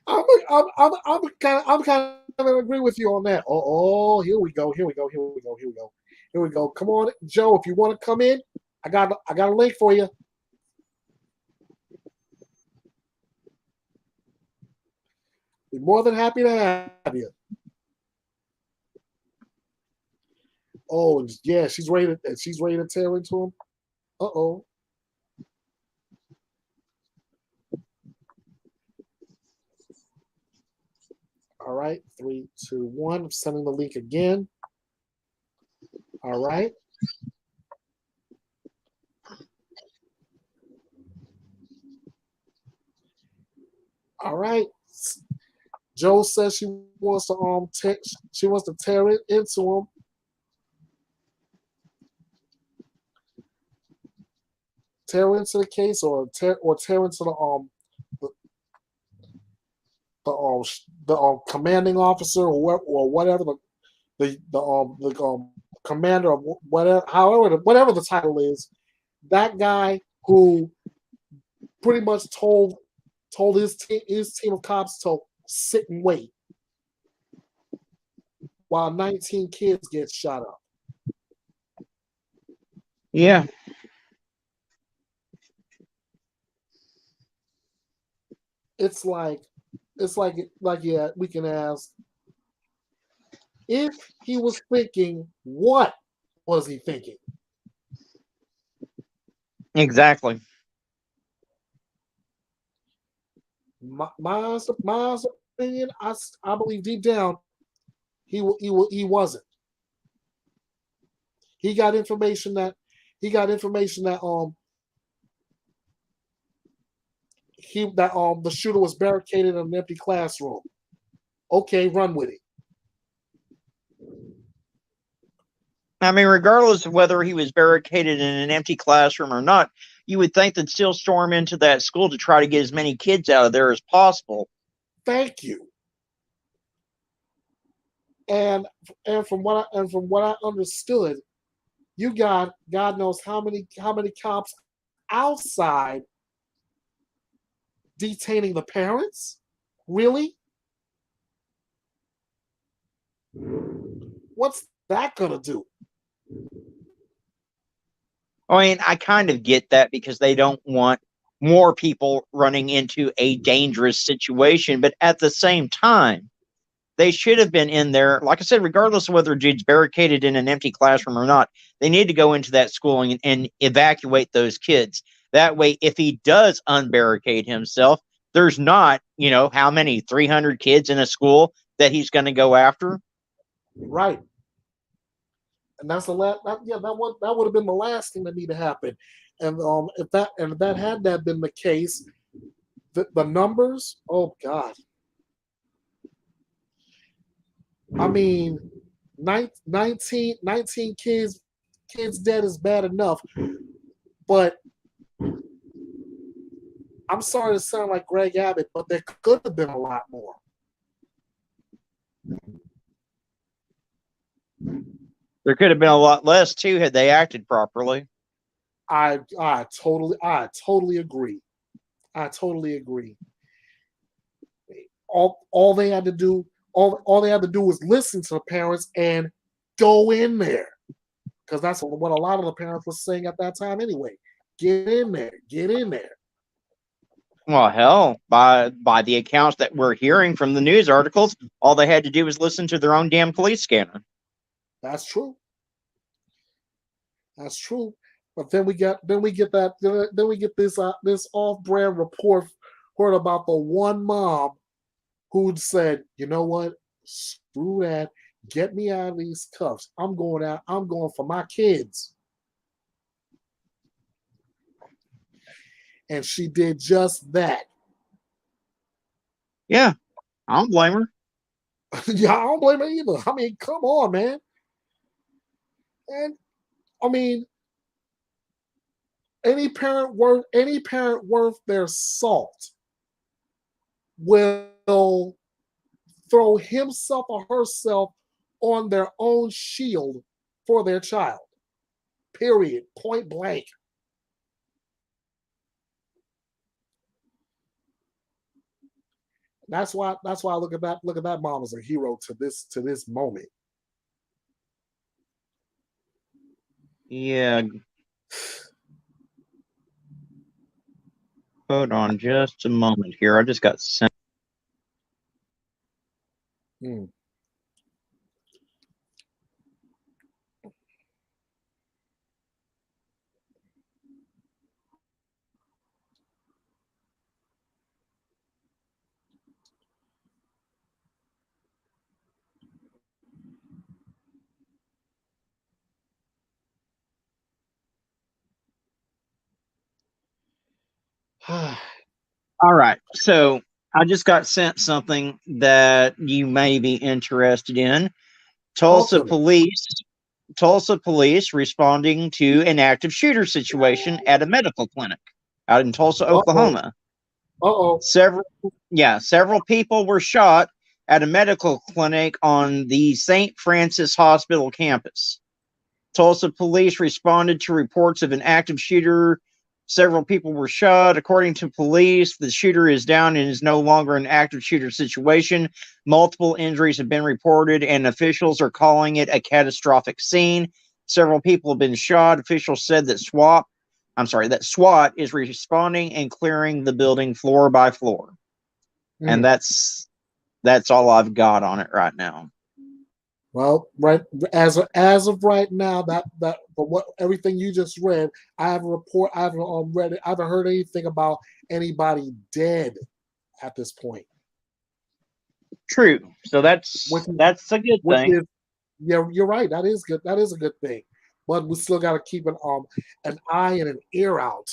I'm kind of agree with you on that. Here we go. Come on, Joe, if you want to come in, I got a link for you. Be more than happy to have you. Oh yeah, she's ready to tear into him. Uh-oh. All right, 3, 2, 1. I'm sending the link again. All right. All right. Joe says she wants to she wants to tear it into him. Tear into the case, or tear into the the commanding officer, or whatever the commander of whatever, however, whatever the title is, that guy who pretty much told his team of cops to sit and wait while 19 kids get shot up. Yeah. It's like yeah, we can ask, if he was thinking, what was he thinking? Exactly. My opinion, I believe deep down he wasn't. He got information that the shooter was barricaded in an empty classroom. Okay, run with it. I mean, regardless of whether he was barricaded in an empty classroom or not, you would think they'd still storm into that school to try to get as many kids out of there as possible. Thank you. And from what I understood, you got God knows how many cops outside detaining the parents. Really? What's that gonna do? I mean, I kind of get that because they don't want more people running into a dangerous situation. But at the same time, they should have been in there. Like I said, regardless of whether Jude's barricaded in an empty classroom or not, they need to go into that school and evacuate those kids. That way, if he does unbarricade himself, there's not, how many, 300 kids in a school that he's going to go after? Right. And that's the last. That would have been the last thing that needed to happen. And if that had been the case, the numbers. Oh God. I mean, 19 kids dead is bad enough, but I'm sorry to sound like Greg Abbott, but there could have been a lot more. There could have been a lot less too had they acted properly. I totally agree. I totally agree. All they had to do was listen to the parents and go in there, because that's what a lot of the parents were saying at that time anyway. Get in there. Well, hell, by the accounts that we're hearing from the news articles, all they had to do was listen to their own damn police scanner. That's true. That's true. But then we get this off-brand report about the one mom who said, you know what? Screw that. Get me out of these cuffs. I'm going out. I'm going for my kids. And she did just that. Yeah, I don't blame her. Yeah, I don't blame her either. I mean, come on, man. And I mean, any parent worth their salt will throw himself or herself on their own shield for their child. Period. Point blank. That's why I look at that mom as a hero to this moment. Yeah. Hold on just a moment here. I just got sent. All right. So I just got sent something that you may be interested in. Talk Tulsa to me. police Tulsa police responding to an active shooter situation at a medical clinic out in Tulsa, Uh oh. Oklahoma. Uh oh. Several people were shot at a medical clinic on the St. Francis Hospital campus. Tulsa police responded to reports of an active shooter. Several people were shot. According to police, the shooter is down and is no longer an active shooter situation. Multiple injuries have been reported, and officials are calling it a catastrophic scene. Several people have been shot. Officials said that SWAT is responding and clearing the building floor by floor. And Mm. that's all I've got on it right now. Well, right as of right now, that for what everything you just read, I have a report. I haven't read it. I haven't heard anything about anybody dead at this point. True. So Which is, that's a good which thing. is, yeah, you're right. That is good. That is a good thing. But we still got to keep an eye and an ear out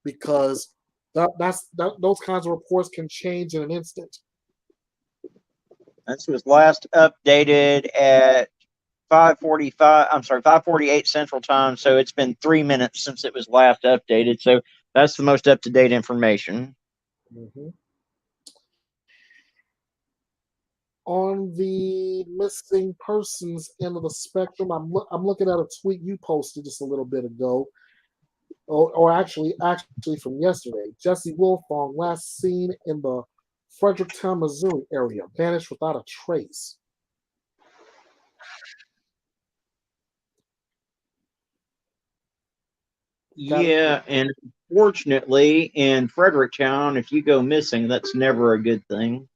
because those kinds of reports can change in an instant. This was last updated at 5:45. I'm sorry, 5:48 Central Time. So it's been 3 minutes since it was last updated. So that's the most up to date information. Mm-hmm. On the missing persons end of the spectrum, I'm looking at a tweet you posted just a little bit ago, or actually from yesterday. Jesse Wilfong last seen in the Fredericktown, Missouri area, vanished without a trace. Got Yeah, and fortunately, in Fredericktown, if you go missing, that's never a good thing.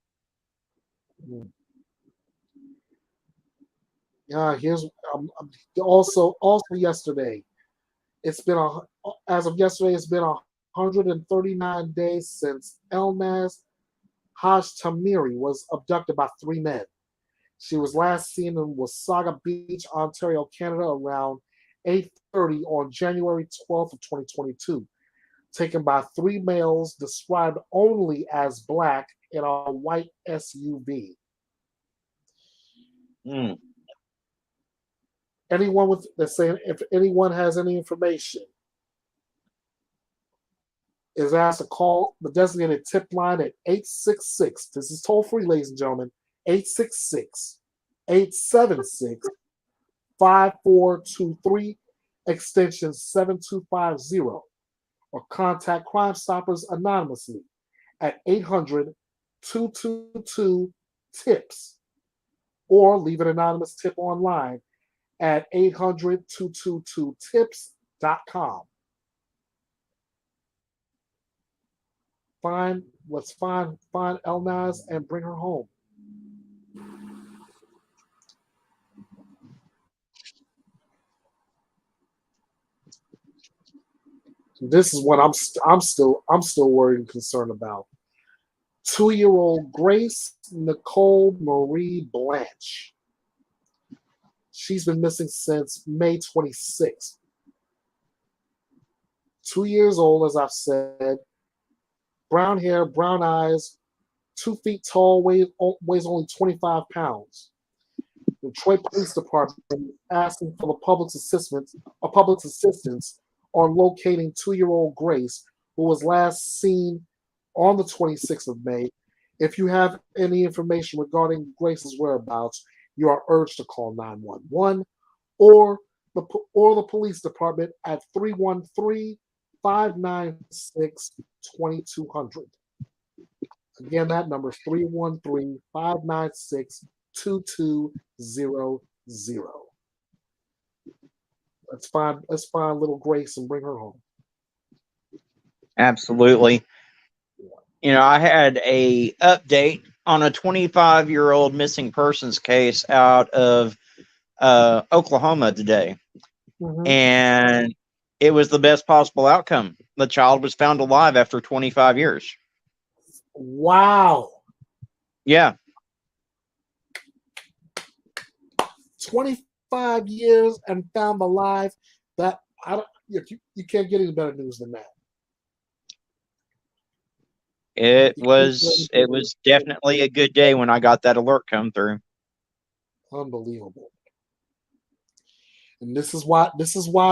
Yeah. Here's also yesterday. It's been as of yesterday. It's been 139 days since Elnaz Hajtamiri was abducted by three men. She was last seen in Wasaga Beach, Ontario, Canada, around 8:30 on January 12th of 2022. Taken by three males described only as black in a white SUV. Mm. Anyone with they're saying if anyone has any information is asked to call the designated tip line at 866. This is toll free, ladies and gentlemen. 866 876 5423, extension 7250, or contact Crime Stoppers anonymously at 800 222 TIPS, or leave an anonymous tip online at 800 222 TIPS.com. Let's find Elnaz and bring her home. This is what I'm still worried and concerned about. 2-year-old Grace Nicole Marie Blanche. She's been missing since May 26th. 2 years old, as I've said. Brown hair, brown eyes, 2 feet tall, weighs only 25 pounds. The Detroit Police Department is asking for the public's assistance on locating 2-year-old Grace, who was last seen on the 26th of May. If you have any information regarding Grace's whereabouts, you are urged to call 911 or the police department at 313-596-2200. Again, that number is 313-596-2200. Let's find little Grace and bring her home. Absolutely. You know, I had a update on a 25-year-old missing persons case out of Oklahoma today, and it was the best possible outcome. The child was found alive after 25 years. Wow. Yeah. 25 years and found alive. That you can't get any better news than that. It was definitely a good day when I got that alert come through. Unbelievable. And this is why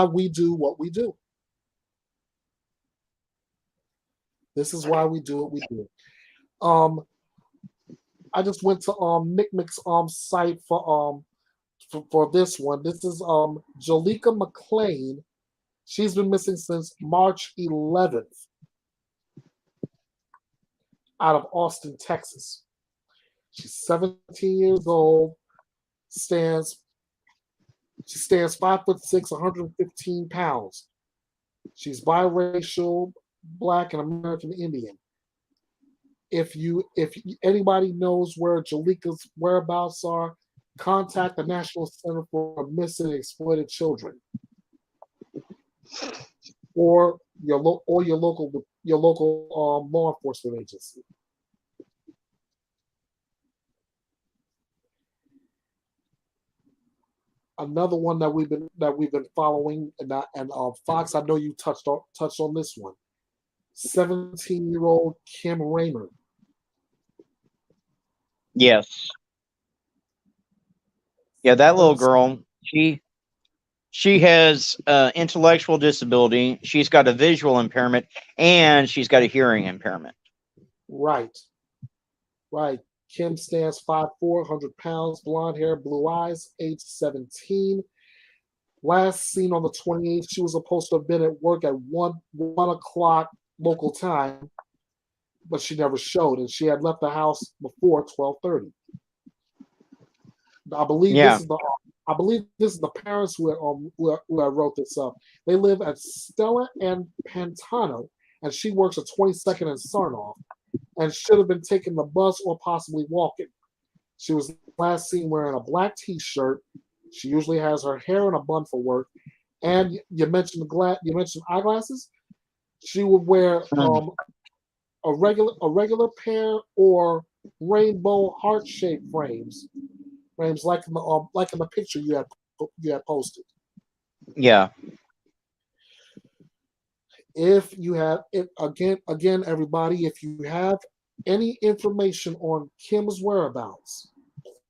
we do what we do. This is why we do what we do. Um, I just went to Mick Mick's site for this one. This is Jalika Mclean. She's been missing since March 11th out of Austin, Texas. She's 17 years old. She stands 5'6", 115 pounds. She's biracial, Black and American Indian. If anybody knows where Jalika's whereabouts are, contact the National Center for Missing and Exploited Children, or your local law enforcement agency. Another one that we've been following, and Fox, I know you touched on this one. 17-year-old Kim Raymer. Yes. Yeah, that little girl, she has intellectual disability. She's got a visual impairment, and she's got a hearing impairment. Right. Kim stands 5'4", 100 pounds, blonde hair, blue eyes, age 17. Last seen on the 28th, she was supposed to have been at work at 1 o'clock local time, but she never showed, and she had left the house before 12:30. I believe this is the parents who wrote this up. They live at Stella and Pantano, and she works at 22nd and Sarnoff, and should have been taking the bus or possibly walking. She was last seen wearing a black T-shirt. She usually has her hair in a bun for work. And you mentioned eyeglasses. She would wear a regular pair or rainbow heart-shaped frames like in the picture you had posted. Yeah. If you have again, everybody, if you have any information on Kim's whereabouts,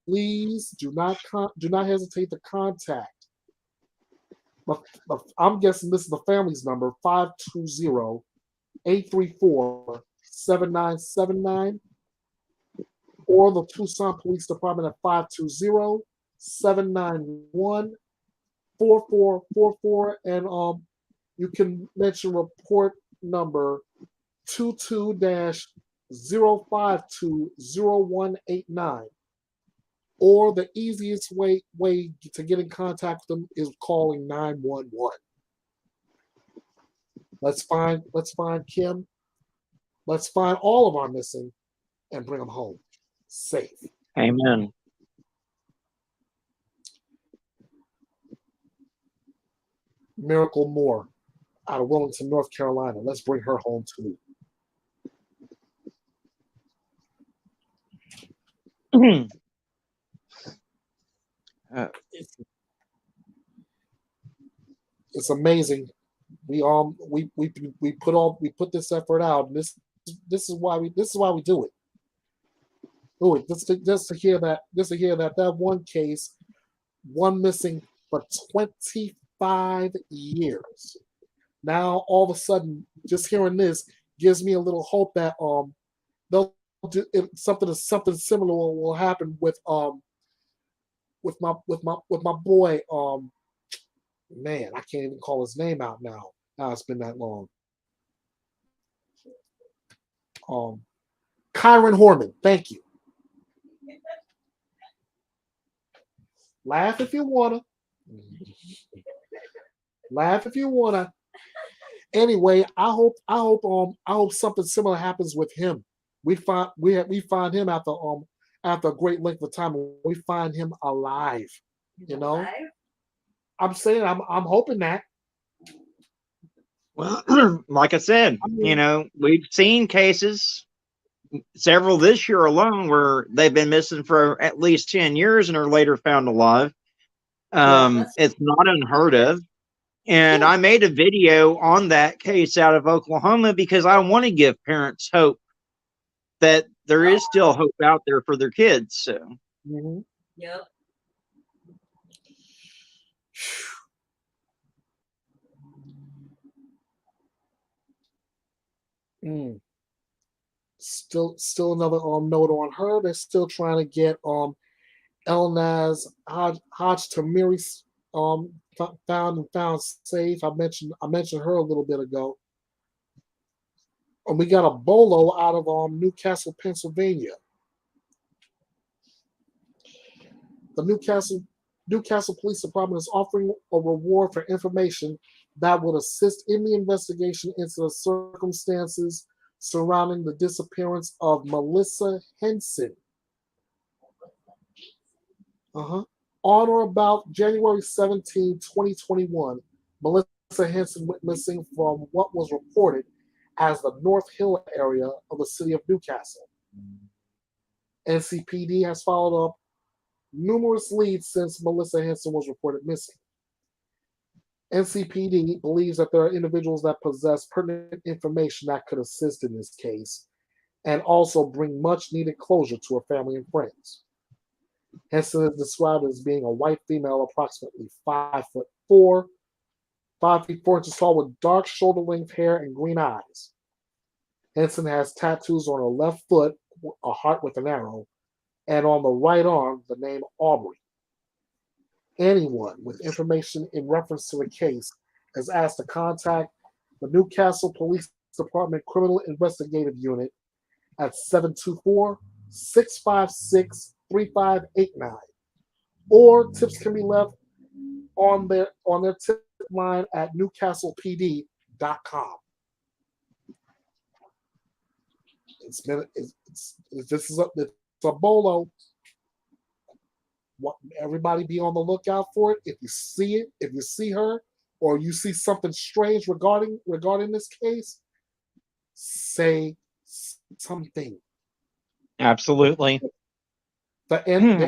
please do not hesitate to contact. I'm guessing this is the family's number, 520-834-7979, or the Tucson Police Department at 520-791-4444, and you can mention report number 22-052-0189. Or the easiest way to get in contact with them is calling 911. Let's find Kim. Let's find all of our missing and bring them home safe. Amen. Miracle Moore out of Wilmington, North Carolina. Let's bring her home too. It's amazing. We put this effort out, and this is why we do it. Oh, just to hear that one case, one missing for 25 years. Now all of a sudden, just hearing this gives me a little hope that they'll do something similar will happen with my boy, man, I can't even call his name out now. Now it's been that long. Kyron Horman, thank you. Laugh if you wanna. Laugh if you wanna. Anyway, I hope something similar happens with him. We find him after a great length of time. We find him alive. You know, alive? I'm saying I'm hoping that. Well, like I said, we've seen cases, several this year alone, where they've been missing for at least 10 years and are later found alive. It's not unheard of. And I made a video on that case out of Oklahoma because I want to give parents hope that there is still hope out there for their kids. So Mhm. Yep. Mm. Still another note on her. They're still trying to get Elnaz Hodge Tamiri found safe. I mentioned her a little bit ago. And we got a bolo out of Newcastle, Pennsylvania. The Newcastle Police Department is offering a reward for information that would assist in the investigation into the circumstances surrounding the disappearance of Melissa Henson. Uh-huh. On or about January 17, 2021, Melissa Henson went missing from what was reported as the North Hill area of the city of Newcastle. NCPD has followed up numerous leads since Melissa Henson was reported missing. NCPD believes that there are individuals that possess pertinent information that could assist in this case and also bring much needed closure to her family and friends. Henson is described as being a white female, approximately 5'4", 5 feet 4 inches tall, with dark shoulder length hair and green eyes. Henson has tattoos on her left foot, a heart with an arrow, and on the right arm, the name Aubrey. Anyone with information in reference to the case is asked to contact the Newcastle Police Department Criminal Investigative Unit at 724-656-3589. Or tips can be left on their tip line at newcastlepd.com. It's a bolo. Everybody be on the lookout for it. If you see it, if you see her, or you see something strange regarding this case, say something. absolutely. The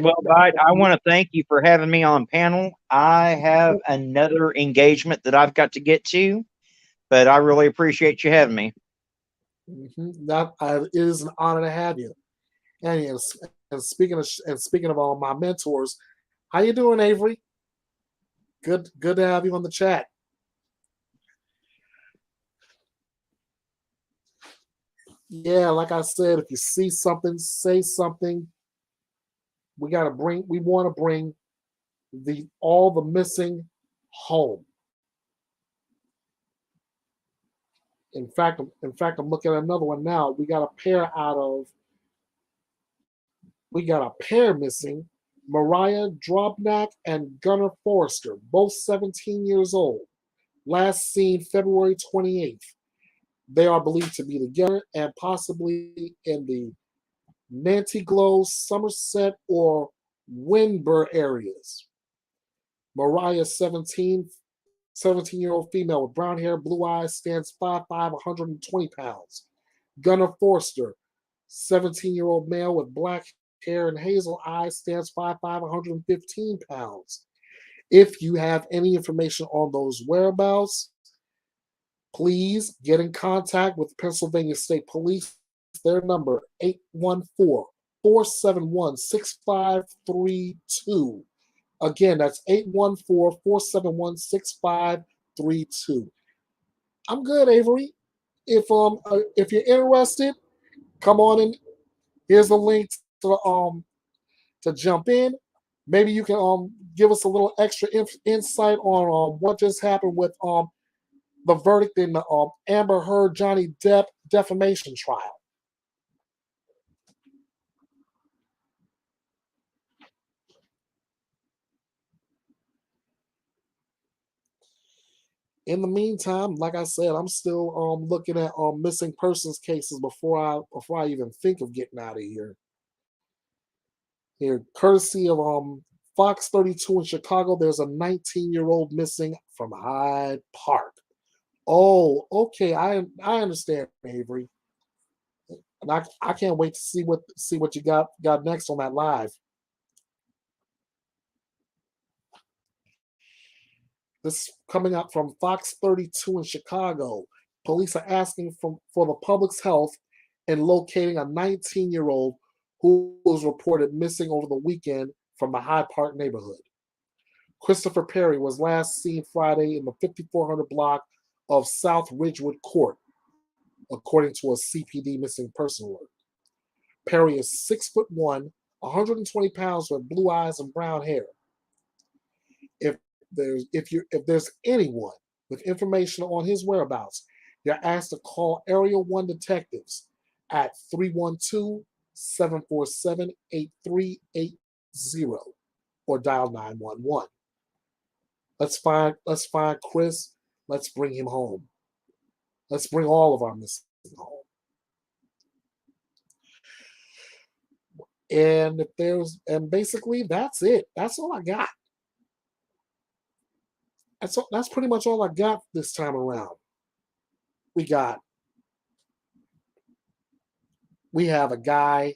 Well, Hyde, I want to thank you for having me on panel. I have another engagement that I've got to get to, but I really appreciate you having me. It is an honor to have you. And speaking of all my mentors, how you doing, Avery? Good to have you on the chat. Yeah, like I said, if you see something, say something. We want to bring all the missing home. In fact, I'm looking at another one now. We got a pair missing, Mariah Drobnak and Gunnar Forrester, both 17 years old. Last seen February 28th. They are believed to be together and possibly in the Nantiglow, Somerset, or Winburn areas. Mariah, 17-year-old female with brown hair, blue eyes, stands 5'5", 120 pounds. Gunnar Forster, 17-year-old male with black hair and hazel eyes, stands 5'5", 115 pounds. If you have any information on those whereabouts, please get in contact with Pennsylvania State Police. Their number, 814-471-6532. Again, that's 814-471-6532. I'm good, Avery. If you're interested, come on in. Here's the link to jump in. Maybe you can give us a little extra insight on what just happened with the verdict in the Amber Heard Johnny Depp defamation trial. In the meantime, like I said, I'm still looking at missing persons cases before I even think of getting out of here. Here, courtesy of Fox 32 in Chicago, there's a 19-year-old missing from Hyde Park. Oh, okay, I understand, Avery, and I can't wait to see what you got next on that live. This is coming up from Fox 32 in Chicago. Police are asking for the public's health in locating a 19-year-old who was reported missing over the weekend from the Hyde Park neighborhood. Christopher Perry was last seen Friday in the 5400 block of South Ridgewood Court, according to a CPD missing person alert. Perry is 6'1", 120 pounds with blue eyes and brown hair. If there's anyone with information on his whereabouts, you're asked to call Area 1 detectives at 312-747-8380 or dial 911. Let's find Chris. Let's bring him home. Let's bring all of our missing home. And basically that's it. That's all I got. That's pretty much all I got this time around. We have a guy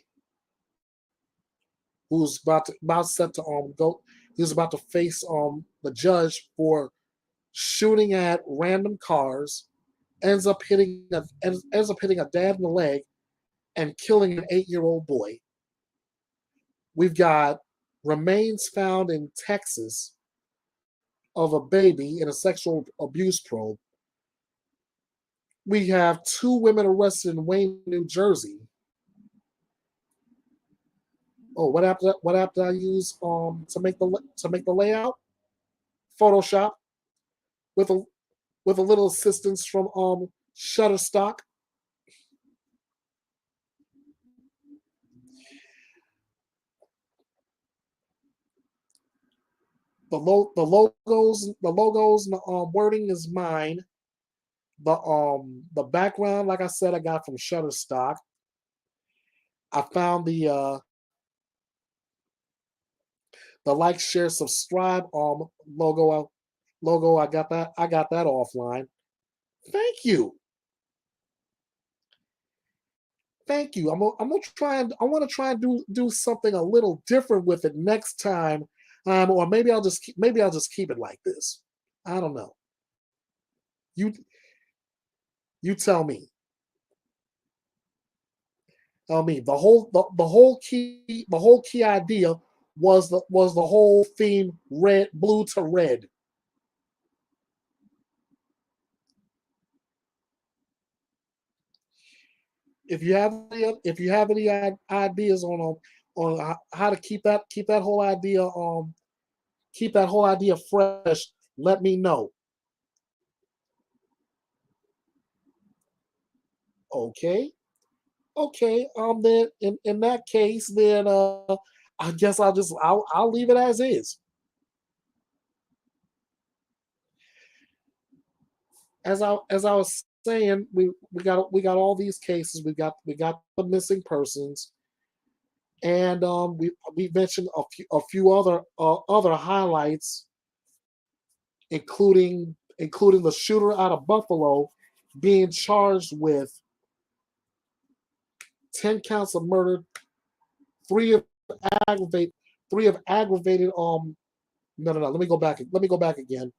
who's about set to go. He's about to face the judge for shooting at random cars. Ends up hitting a dad in the leg and killing an 8-year-old boy. We've got remains found in Texas of a baby in a sexual abuse probe. We have 2 women arrested in Wayne, New Jersey. Oh, what app did I use to make the layout? Photoshop with a little assistance from Shutterstock. The logos and the wording is mine. The background, like I said, I got from Shutterstock. I found the like, share, subscribe logo. I got that offline. Thank you. I'm gonna try and I want to try and do something a little different with it next time, or maybe I'll just keep it like this. I don't know. You tell me. I mean, the whole key idea was the whole theme blue to red. If you have any ideas on how to keep that whole idea fresh, let me know. Okay. Then in that case, then I guess I'll leave it as is. As I was saying, we got all these cases. We got the missing persons, and we mentioned a few other highlights, including the shooter out of Buffalo being charged with 10 counts of murder, 3 of aggravated. No. Let me go back again,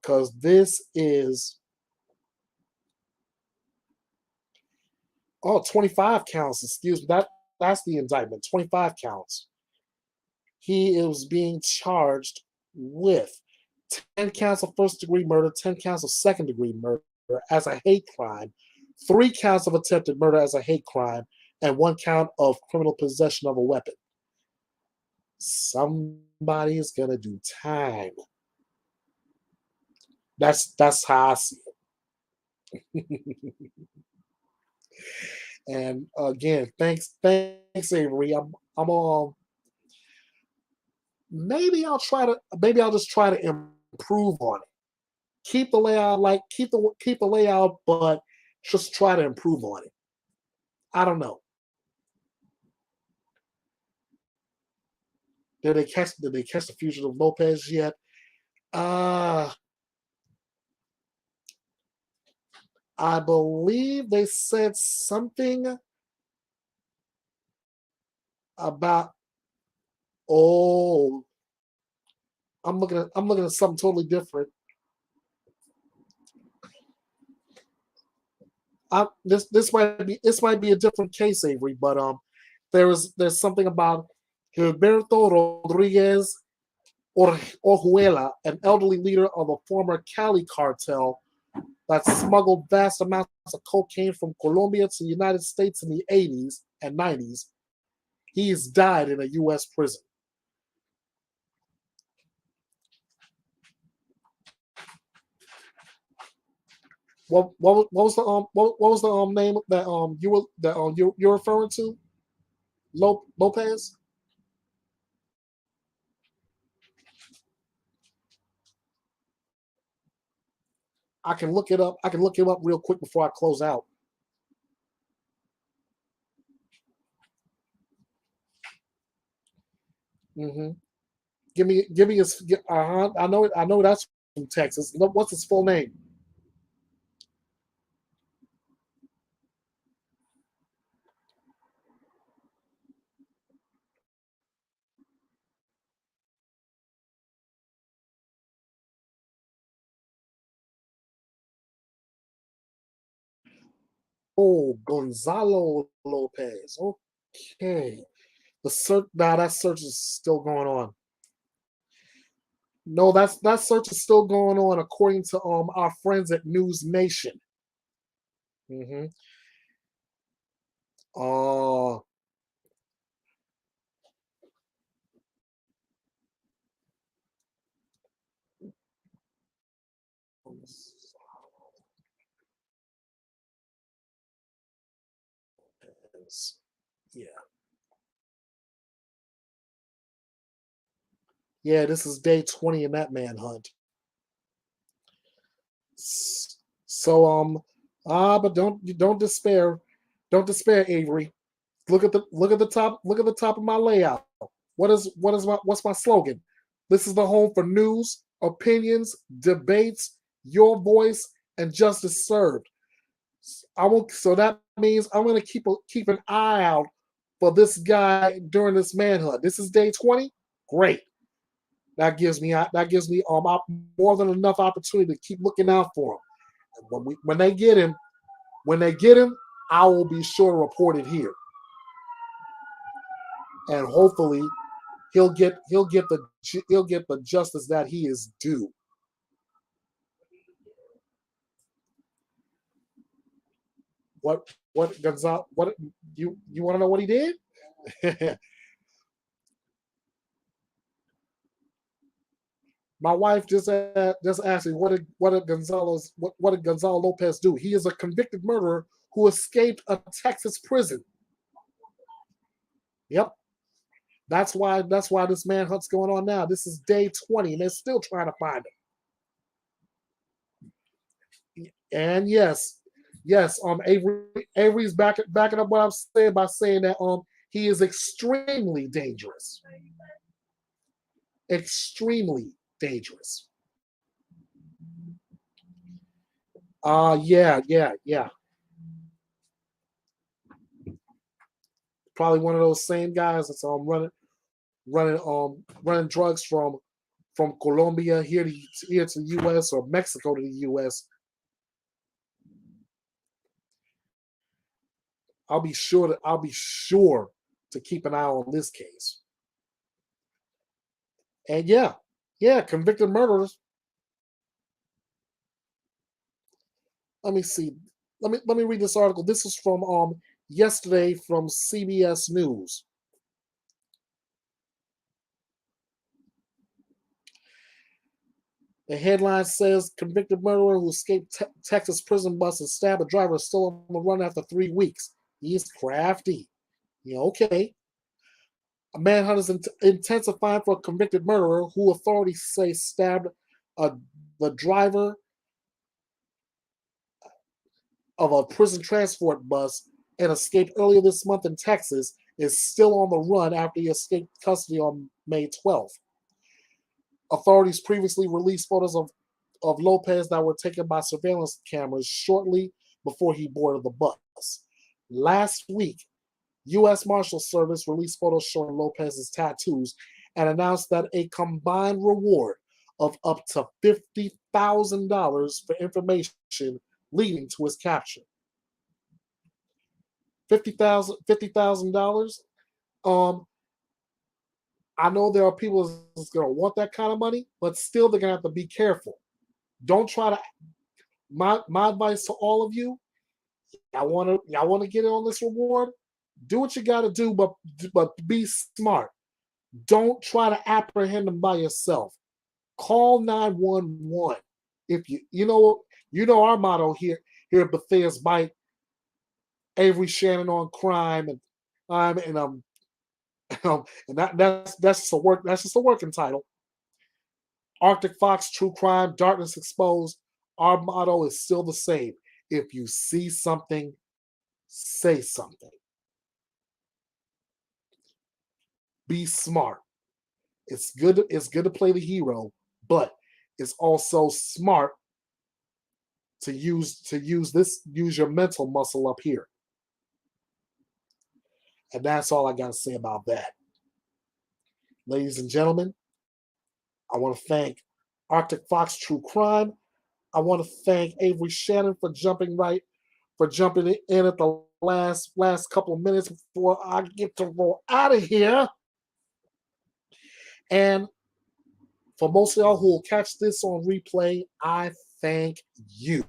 because this is 25 counts. Excuse me. That's the indictment. 25 counts. He is being charged with 10 counts of first-degree murder, 10 counts of second-degree murder as a hate crime, 3 counts of attempted murder as a hate crime, and 1 count of criminal possession of a weapon. Somebody is gonna do time. That's how I see it. And again, thanks Avery. I'm maybe I'll just try to improve on it. Keep the layout keep the layout, but just try to improve on it. I don't know. Did they catch the fugitive Lopez yet? I believe they said something about. Oh, I'm looking at something totally different. This might be a different case, Avery, but there's something about Roberto Rodriguez Orjuela, an elderly leader of a former Cali cartel that smuggled vast amounts of cocaine from Colombia to the United States in the 80s and 90s. He's died in a U.S. prison. What was the what was the name that you're referring to? Lopez. I can look it up. I can look him up real quick before I close out. hmm Give me his. I know it. I know that's from Texas. What's his full name? Oh, Gonzalo Lopez. Okay. The search now that search is still going on. No, that search is still going on according to our friends at News Nation. Mm-hmm. Uh yeah. Yeah, this is day 20 in that manhunt. So but don't despair. Don't despair, Avery. Look at the top of my layout. What's my slogan? This is the home for news, opinions, debates, your voice, and justice served. So that means I'm gonna keep an eye out for this guy during this manhunt. This is day 20. Great. That gives me more than enough opportunity to keep looking out for him. And when they get him, I will be sure to report it here, and hopefully he'll get the justice that he is due. What Gonzalo? What you want to know what he did? My wife just asked me what did Gonzalo Lopez do? He is a convicted murderer who escaped a Texas prison. Yep, that's why this manhunt's going on now. This is day 20, and they're still trying to find him. And yes, Avery's backing up what I'm saying by saying that he is extremely dangerous, extremely dangerous. Yeah. Probably one of those same guys that's running drugs from Colombia here to the U.S. or Mexico to the U.S. I'll be sure to keep an eye on this case. And yeah, convicted murderers. Let me see. Let me read this article. This is from yesterday from CBS News. The headline says convicted murderer who escaped Texas prison bus and stabbed a driver is still on the run after 3 weeks. He's crafty. Yeah, okay. A manhunt is intensifying for a convicted murderer who authorities say stabbed a, the driver of a prison transport bus and escaped earlier this month in Texas is still on the run after he escaped custody on May 12th. Authorities previously released photos of Lopez that were taken by surveillance cameras shortly before he boarded the bus. Last week, U.S. Marshal Service released photos showing Lopez's tattoos and announced that a combined reward of up to $50,000 for information leading to his capture. $50,000. I know there are people that's going to want that kind of money, but still they're going to have to be careful. Don't try to. My advice to all of you: y'all want to get in on this reward. Do what you got to do, but be smart. Don't try to apprehend them by yourself. Call 911. If you know our motto here at Bethea's Bite: Avery Shannon on crime, and that's just a working title. Arctic Fox, True Crime, Darkness Exposed. Our motto is still the same. If you see something, say something. Be smart. It's good to play the hero, but it's also smart to use your mental muscle up here. And that's all I got to say about that. Ladies and gentlemen, I want to thank Arctic Fox True Crime. I want to thank Avery Shannon for jumping in at the last couple of minutes before I get to roll out of here. And for most of y'all who will catch this on replay, I thank you.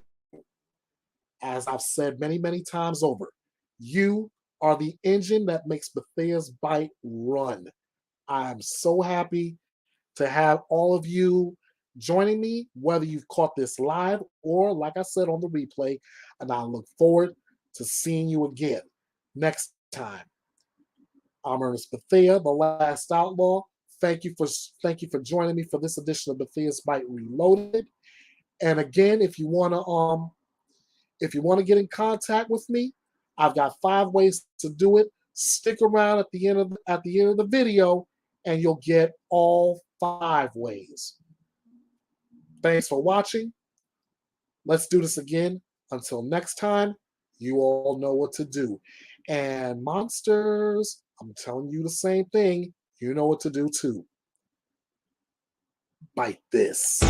As I've said many, many times over, you are the engine that makes Bethea's Bite run. I am so happy to have all of you joining me, whether you've caught this live or, like I said, on the replay, and I look forward to seeing you again next time. I'm Ernest Bethea, the Last Outlaw. Thank you for joining me for this edition of Bethea's Bite Reloaded. And again, if you want to get in contact with me, I've got 5 ways to do it. Stick around at the end of the video, and you'll get all 5 ways. Thanks for watching. Let's do this again. Until next time, you all know what to do. And monsters, I'm telling you the same thing. You know what to do too. Bite this.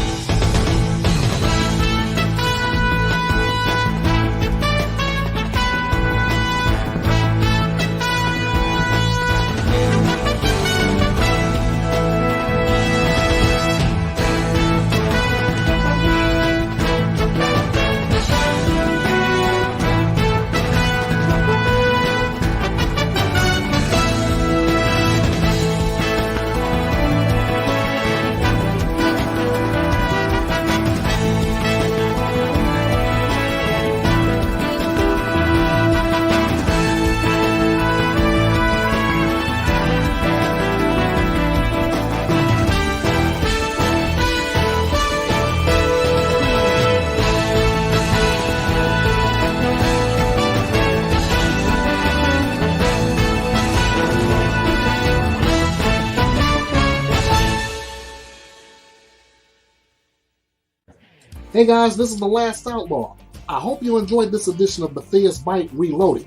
Hey guys, this is the Last Outlaw. I hope you enjoyed this edition of Bethea's Bite Reloaded.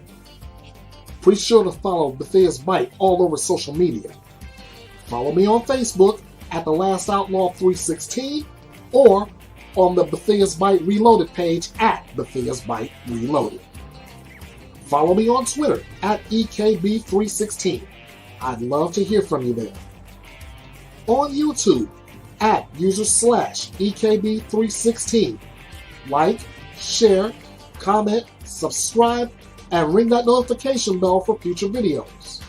Be sure to follow Bethea's Bite all over social media. Follow me on Facebook at the Last Outlaw 316 or on the Bethea's Bite Reloaded page at Bethea's Bite Reloaded. Follow me on Twitter at EKB316. I'd love to hear from you there. On YouTube at user/EKB316. Like, share, comment, subscribe, and ring that notification bell for future videos.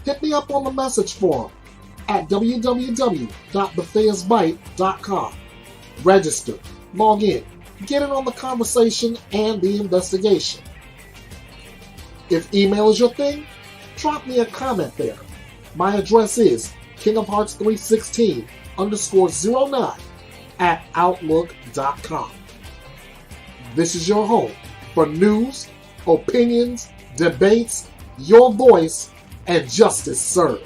Hit me up on the message forum at www.betheasbite.com. Register, log in, get in on the conversation and the investigation. If email is your thing, drop me a comment there. My address is kingofhearts316_09 at outlook.com. This is your home for news, opinions, debates, your voice, and justice served.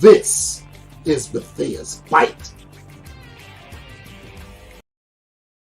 This is Bethea's Bite.